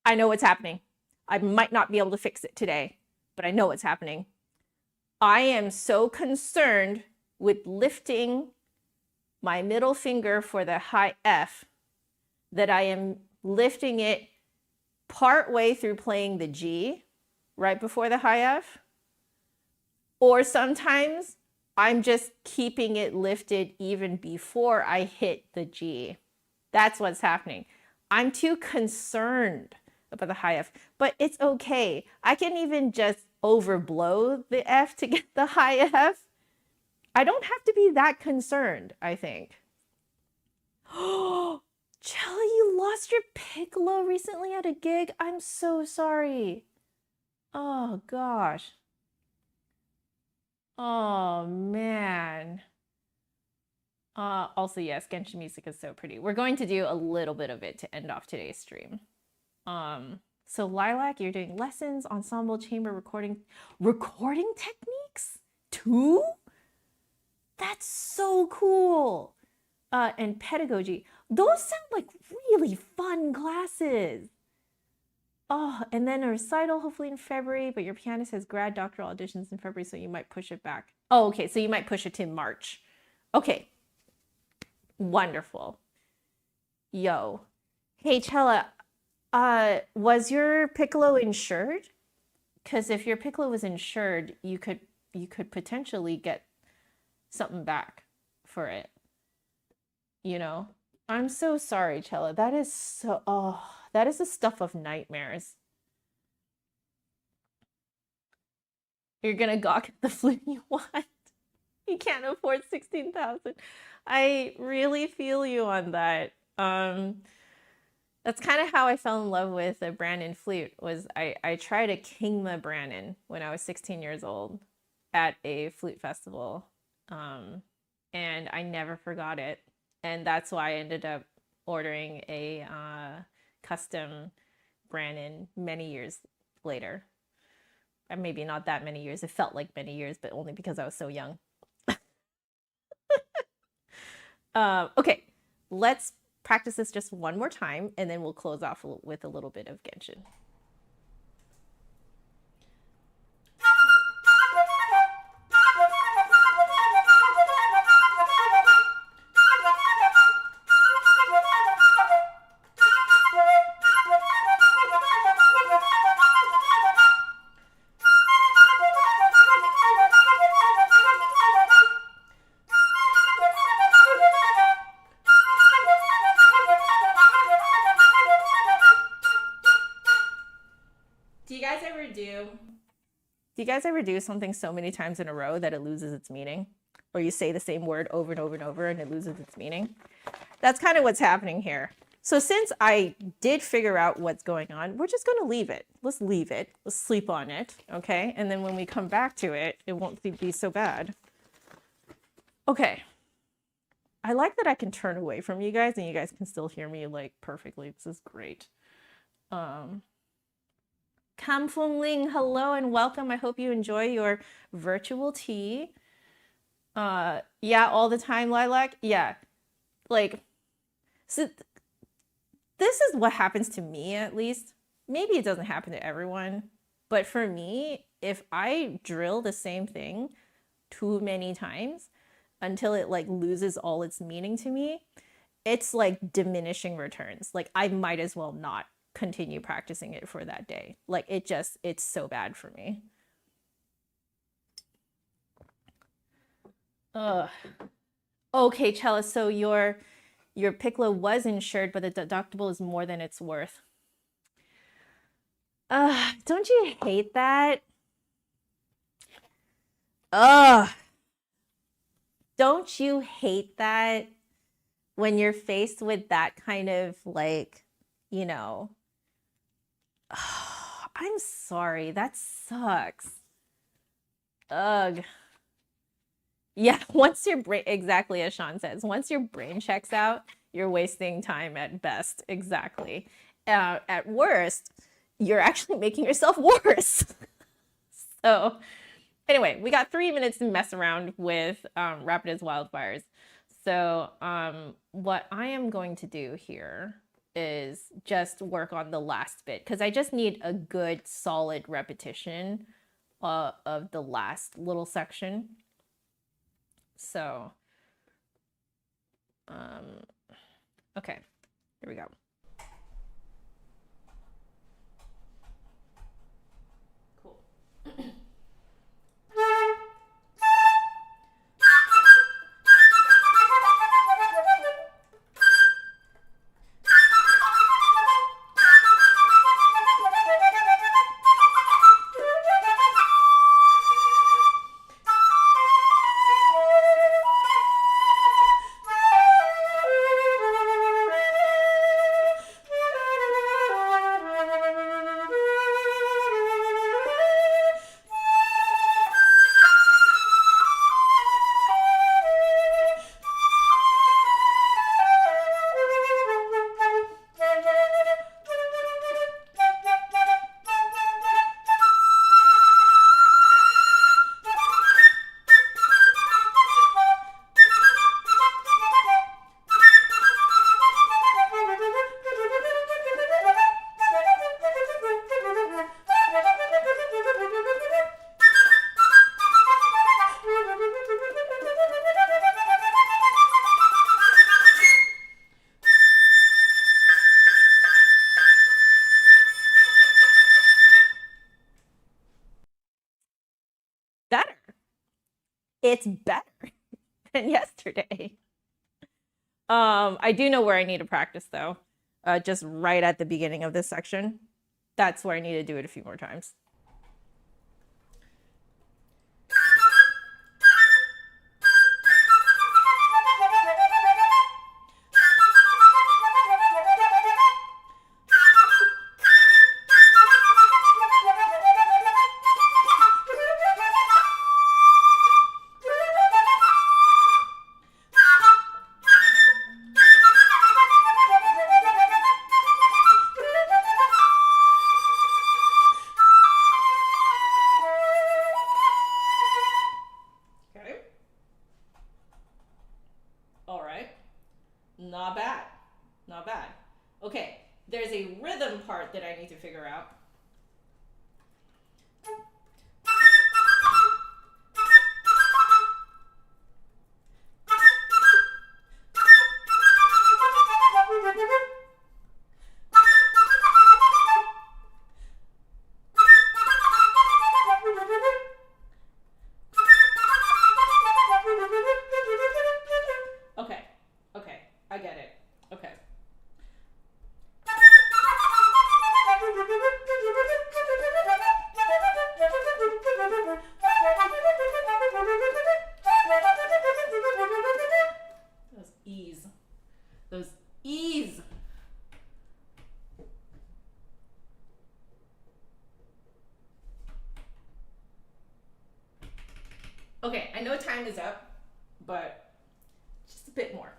I know what's happening. I might not be able to fix it today, but I know what's happening. I am so concerned with lifting my middle finger for the high F that I am lifting it part way through playing the G right before the high F. Or sometimes I'm just keeping it lifted even before I hit the G. That's what's happening. I'm too concerned about the high F, but it's okay. I can even just overblow the F to get the high F. I don't have to be that concerned, I think. Oh, Cella, you lost your piccolo recently at a gig? I'm so sorry. Oh, gosh. Oh, man. Also, yes, Genshin music is so pretty. We're going to do a little bit of it to end off today's stream. So Lilac, you're doing lessons, ensemble, chamber, recording techniques too? That's so cool. And pedagogy. Those sound like really fun classes. Oh, and then a recital hopefully in February, but your pianist has grad doctoral auditions in February, so you might push it back. Oh, okay, so you might push it to March. Okay, wonderful. Yo, hey Chella, was your piccolo insured? Because if your piccolo was insured, you could potentially get something back for it. You know, I'm so sorry, Chella. That is so, oh, that is the stuff of nightmares. You're gonna gawk at the flute you want. You can't afford 16,000. I really feel you on that. That's kind of how I fell in love with a Brandon flute. Was I tried a Kingma Brandon when I was 16 years old at a flute festival, and I never forgot it. And that's why I ended up ordering a custom Brandon many years later. And maybe not that many years. It felt like many years, but only because I was so young. Okay, let's practice this just one more time, and then we'll close off with a little bit of Genshin. Do you guys ever do something so many times in a row that it loses its meaning? Or you say the same word over and over and over and it loses its meaning? That's kind of what's happening here. So since I did figure out what's going on, we're just going to leave it. Let's leave it. Let's sleep on it, okay? And then when we come back to it, it won't be so bad. Okay. I like that I can turn away from you guys and you guys can still hear me like perfectly. This is great. Kam Fung Ling, hello and welcome. I hope you enjoy your virtual tea. Yeah, all the time, Lilac. Yeah. Like, so this is what happens to me, at least. Maybe it doesn't happen to everyone, but for me, if I drill the same thing too many times until it like loses all its meaning to me, it's like diminishing returns. Like I might as well not continue practicing it for that day. Like it's so bad for me. Okay, Chella, so your piccolo was insured, but the deductible is more than it's worth. Don't you hate that? Don't you hate that when you're faced with that kind of like, you know, I'm sorry, that sucks. Ugh. Yeah, once your brain, exactly as Sean says, once your brain checks out, you're wasting time at best. Exactly. At worst, you're actually making yourself worse. So anyway, we got 3 minutes to mess around with Rapid as Wildfires. So what I am going to do here is just work on the last bit because I just need a good solid repetition of the last little section. So, okay, here we go. Cool. Better. It's better than yesterday. I do know where I need to practice though. Just right at the beginning of this section. That's where I need to do it a few more times. Not bad. Not bad. Okay, there's a rhythm part that I need to figure out. I get it. Okay. Okay, I know time is up, but just a bit more.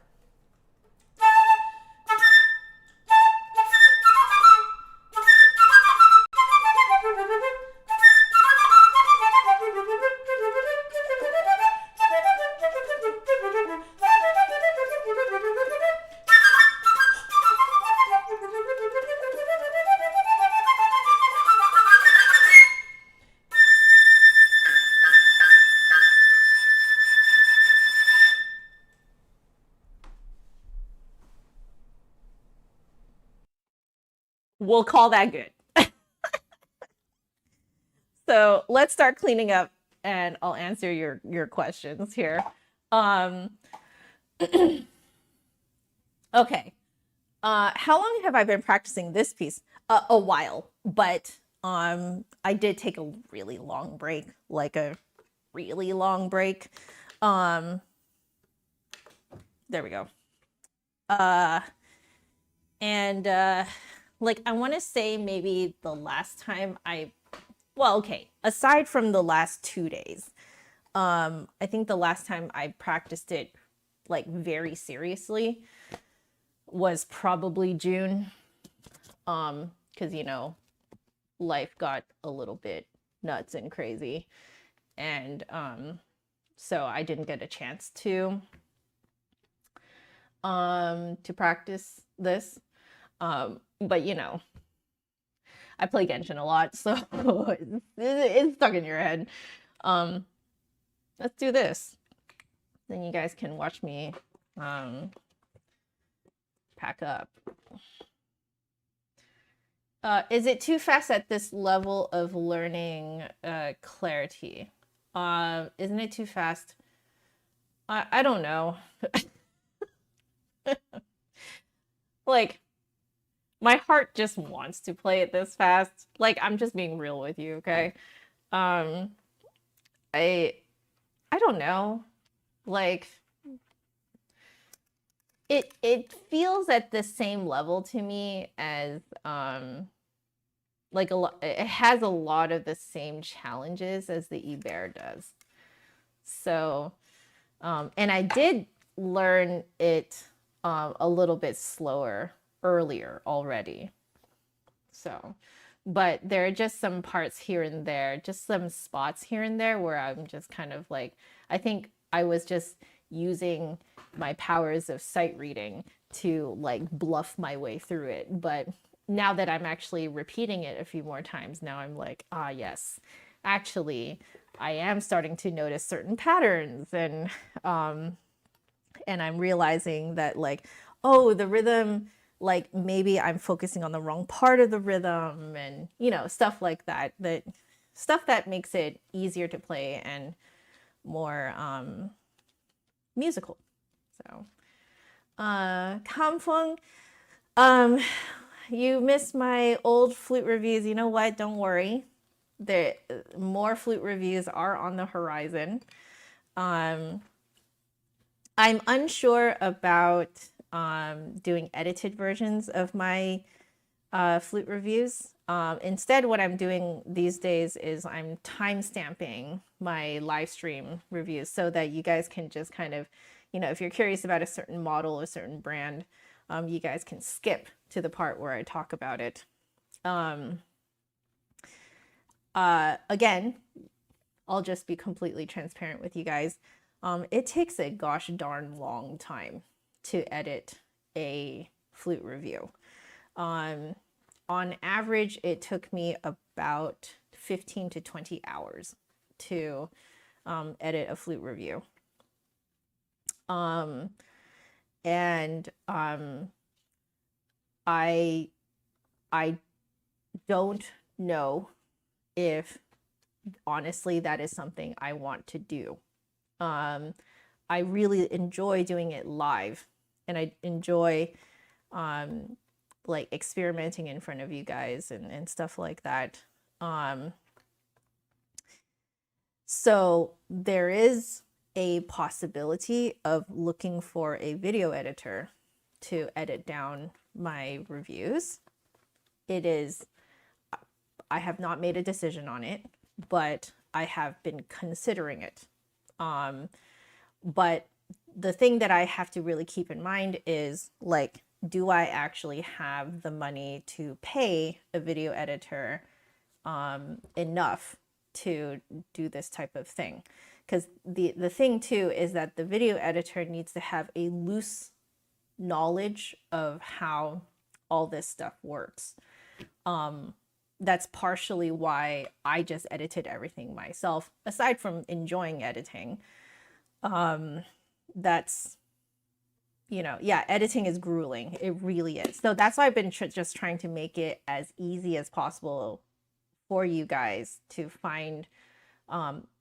We'll call that good. So let's start cleaning up and I'll answer your questions here. Um, okay. How long have I been practicing this piece? A while, but I did take a really long break, like a really long break. There we go. And like I want to say maybe the last time well, okay, aside from the last 2 days, I think the last time I practiced it like very seriously was probably June. Because you know, life got a little bit nuts and crazy. And so I didn't get a chance to practice this. But you know, I play Genshin a lot, so it's stuck in your head. Let's do this. Then you guys can watch me pack up. Is it too fast at this level of learning clarity? Isn't it too fast? I don't know. Like, my heart just wants to play it this fast. Like, I'm just being real with you, okay? I don't know. Like, it feels at the same level to me as like it has a lot of the same challenges as the Ibert does. So and I did learn it a little bit slower earlier already. So, but there are just some parts here and there, just some spots here and there where I'm just kind of like, I think I was just using my powers of sight reading to like bluff my way through it. But now that I'm actually repeating it a few more times, now I'm like, ah, yes, actually, I am starting to notice certain patterns, and I'm realizing that like, oh, the rhythm, like maybe I'm focusing on the wrong part of the rhythm, and you know, stuff like that, stuff that makes it easier to play and more musical. So Kamfung, you missed my old flute reviews. You know what? Don't worry. The more flute reviews are on the horizon. I'm unsure about doing edited versions of my flute reviews. Instead, what I'm doing these days is I'm timestamping my live stream reviews so that you guys can just kind of, you know, if you're curious about a certain model, a certain brand, you guys can skip to the part where I talk about it. Again, I'll just be completely transparent with you guys. It takes a gosh darn long time to edit a flute review. On average, it took me about 15 to 20 hours to edit a flute review. And I don't know if honestly that is something I want to do. I really enjoy doing it live, and I enjoy like experimenting in front of you guys and stuff like that. So there is a possibility of looking for a video editor to edit down my reviews. I have not made a decision on it, but I have been considering it. But the thing that I have to really keep in mind is like, do I actually have the money to pay a video editor enough to do this type of thing? Because the thing too is that the video editor needs to have a loose knowledge of how all this stuff works. That's partially why I just edited everything myself, aside from enjoying editing. That's, yeah, editing is grueling. It really is. So that's why I've been just trying to make it as easy as possible for you guys to find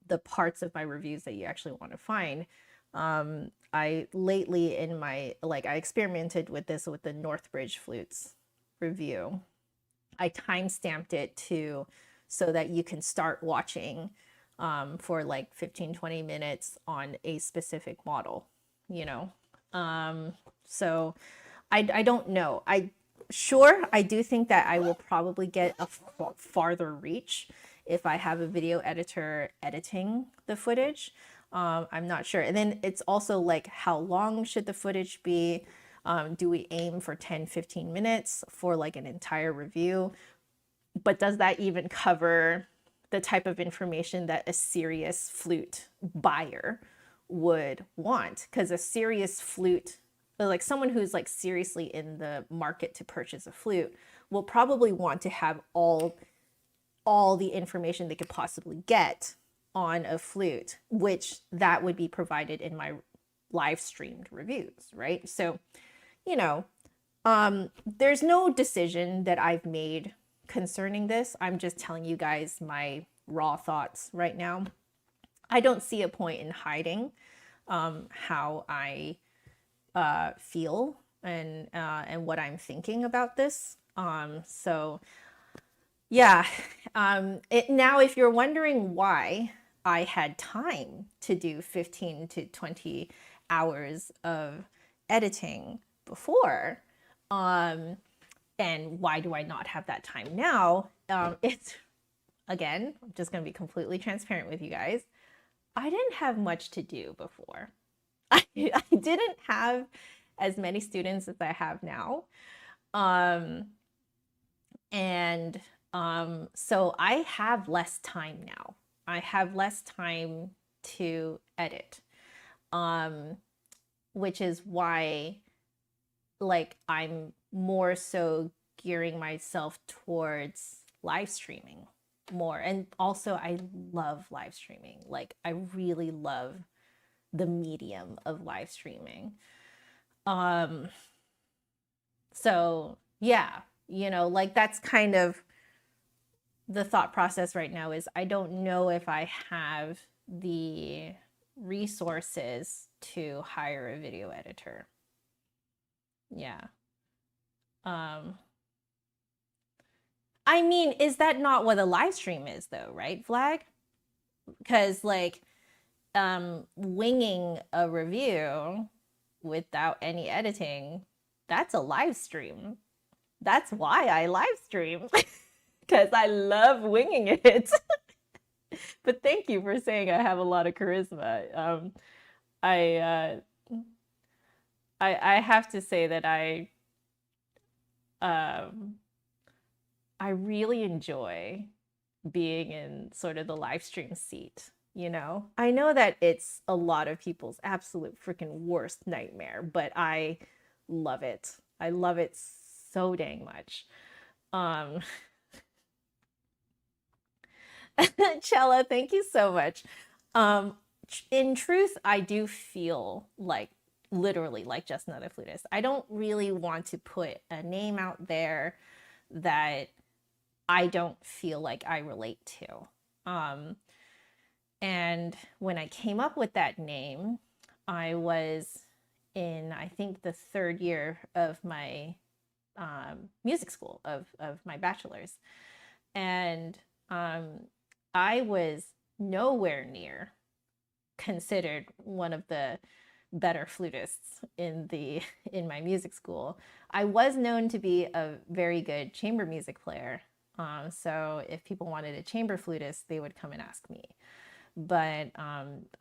the parts of my reviews that you actually want to find. I lately I experimented with this with the Northbridge flutes review. I time-stamped it so that you can start watching for like 15-20 minutes on a specific model, so I don't know. I do think that I will probably get a farther reach if I have a video editor editing the footage. I'm not sure. And then it's also like, how long should the footage be? Do we aim for 10-15 minutes for like an entire review? But does that even cover the type of information that a serious flute buyer would want? Because a serious flute, like someone who's like seriously in the market to purchase a flute, will probably want to have all the information they could possibly get on a flute, which that would be provided in my live streamed reviews, right? So, there's no decision that I've made concerning this. I'm just telling you guys my raw thoughts right now. I don't see a point in hiding how I feel and what I'm thinking about this. So yeah, now if you're wondering why I had time to do 15 to 20 hours of editing before, and why do I not have that time now? It's, again, I'm just going to be completely transparent with you guys. I didn't have much to do before. I didn't have as many students as I have now. So I have less time now. I have less time to edit, which is why like I'm more so gearing myself towards live streaming more. And also I love live streaming. Like I really love the medium of live streaming. So yeah, like that's kind of the thought process right now. Is I don't know if I have the resources to hire a video editor. Yeah. I mean, is that not what a live stream is though, right, Flag? Because like winging a review without any editing, that's a live stream. That's why I live stream, because I love winging it. But thank you for saying I have a lot of charisma. I have to say that I really enjoy being in sort of the live stream seat. I know that it's a lot of people's absolute freaking worst nightmare, but I love it. I love it so dang much. Chella, thank you so much. In truth, I do feel like literally like Just Another Flutist. I don't really want to put a name out there that I don't feel like I relate to. And when I came up with that name, I was in, I think, the third year of my music school, of my bachelor's. And I was nowhere near considered one of the better flutists in my music school. I was known to be a very good chamber music player. So if people wanted a chamber flutist, they would come and ask me. But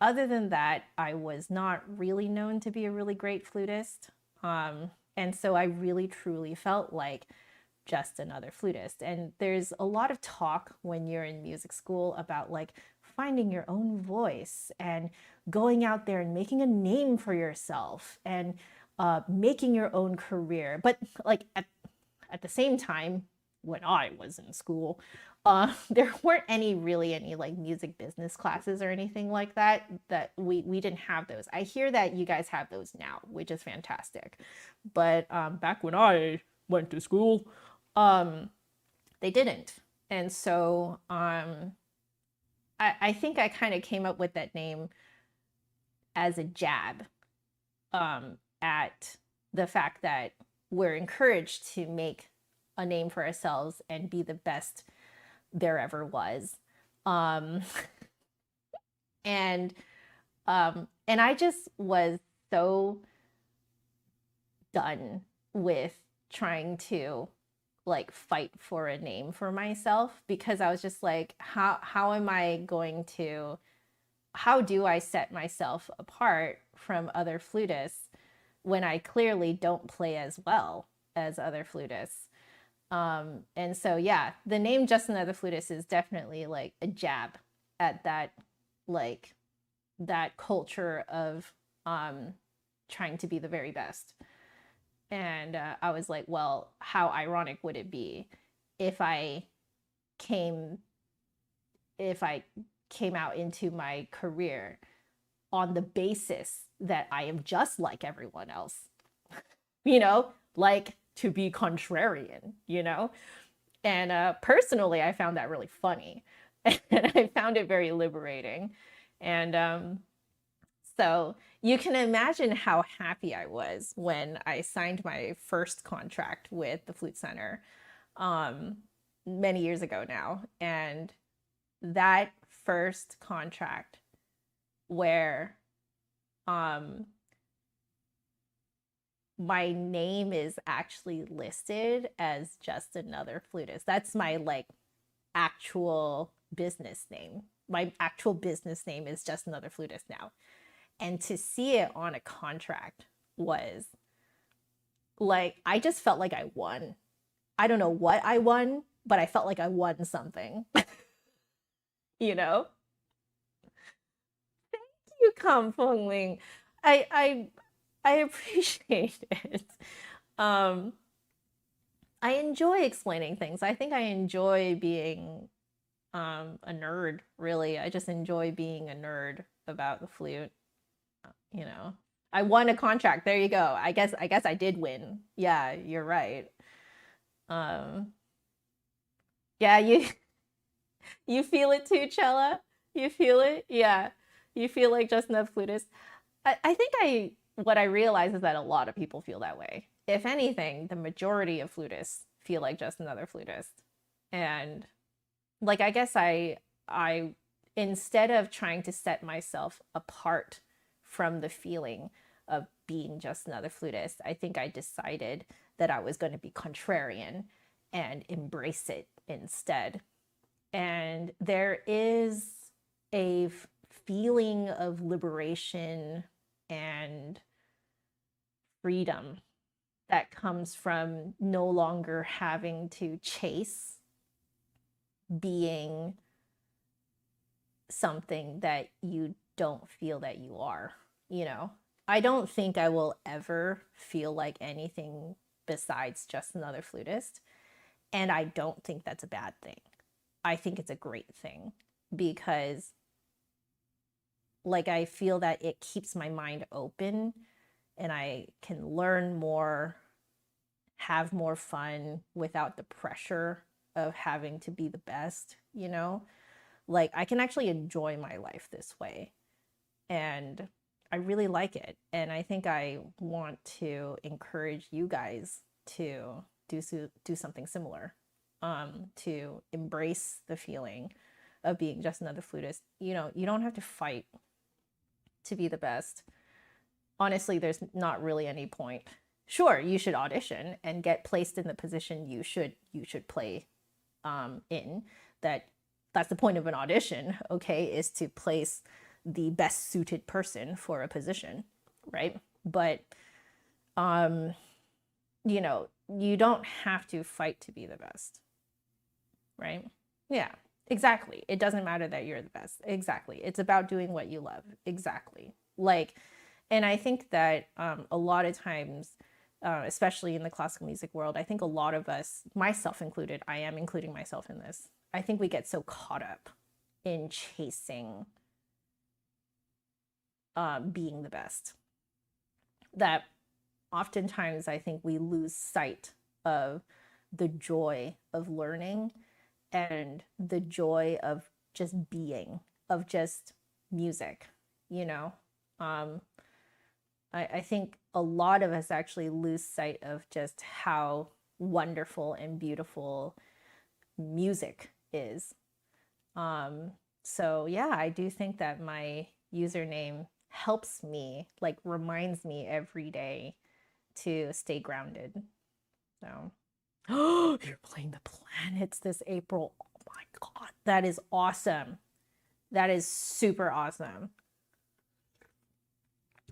other than that, I was not really known to be a really great flutist. And so I really truly felt like just another flutist. And there's a lot of talk when you're in music school about like finding your own voice and going out there and making a name for yourself and making your own career. But like at the same time, when I was in school, there weren't any like music business classes or anything like that. That we didn't have those. I hear that you guys have those now, which is fantastic. But back when I went to school, they didn't. And so I think I kind of came up with that name as a jab at the fact that we're encouraged to make a name for ourselves and be the best there ever was. And I just was so done with trying to like fight for a name for myself, because I was just like, how do I set myself apart from other flutists when I clearly don't play as well as other flutists? And so, yeah, the name Just Another Flutist is definitely like a jab at that, like that culture of trying to be the very best. And I was like, well, how ironic would it be if I came out into my career on the basis that I am just like everyone else, like to be contrarian, And personally, I found that really funny. And I found it very liberating. And so you can imagine how happy I was when I signed my first contract with the Flute Center many years ago now. And that first contract where my name is actually listed as Just Another Flutist. That's my like actual business name. My actual business name is Just Another Flutist now. And to see it on a contract was like, I just felt like I won. I don't know what I won, but I felt like I won something. Thank you, Kampong Ling. I appreciate it. I enjoy explaining things. I think I enjoy being a nerd, really. I just enjoy being a nerd about the flute. I won a contract. There you go. I guess I did win. Yeah, you're right. Yeah, you feel it too, Chella? You feel it? Yeah. You feel like Just Another Flutist. I think what I realize is that a lot of people feel that way. If anything, the majority of flutists feel like Just Another Flutist. And like, I guess I instead of trying to set myself apart from the feeling of being just another flutist, I think I decided that I was going to be contrarian and embrace it instead. And there is a feeling of liberation and freedom that comes from no longer having to chase being something that you don't feel that you are. I don't think I will ever feel like anything besides Just Another Flutist. And I don't think that's a bad thing. I think it's a great thing, because like I feel that it keeps my mind open and I can learn more, have more fun without the pressure of having to be the best, Like I can actually enjoy my life this way. And I really like it. And I think I want to encourage you guys to do something similar, to embrace the feeling of being just another flutist. You don't have to fight to be the best. Honestly, there's not really any point. Sure, you should audition and get placed in the position you should play in, that that's the point of an audition, okay, is to place the best suited person for a position, right? But you know, you don't have to fight to be the best, right? Yeah, exactly. It doesn't matter that you're the best. Exactly. It's about doing what you love. Exactly. Like, and I think that a lot of times, especially in the classical music world, I think a lot of us, myself included, I am including myself in this, I think we get so caught up in chasing being the best that oftentimes I think we lose sight of the joy of learning and the joy of just being, of just music, you know? I think a lot of us actually lose sight of just how wonderful and beautiful music is. So yeah, I do think that my username helps me, like reminds me every day to stay grounded. So, oh, you're playing the planets this April. Oh my God, that is awesome. That is super awesome.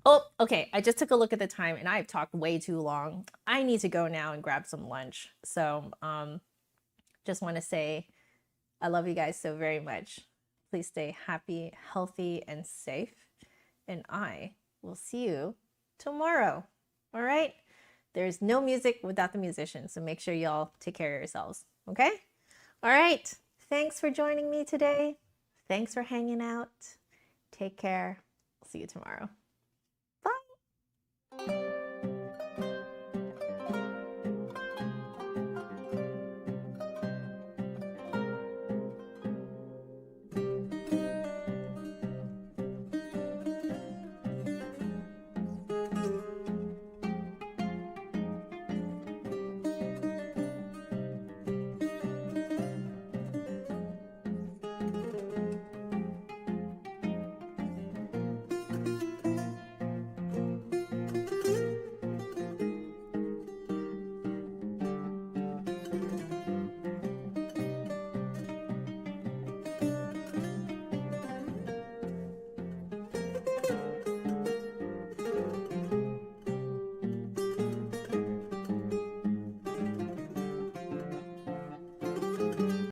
Oh, okay. I just took a look at the time and I've talked way too long. I need to go now and grab some lunch. So, just want to say I love you guys so very much. Please stay happy, healthy, and safe. And I will see you tomorrow. All right? There's no music without the musicians, so make sure y'all take care of yourselves. Okay? All right. Thanks for joining me today. Thanks for hanging out. Take care. I'll see you tomorrow.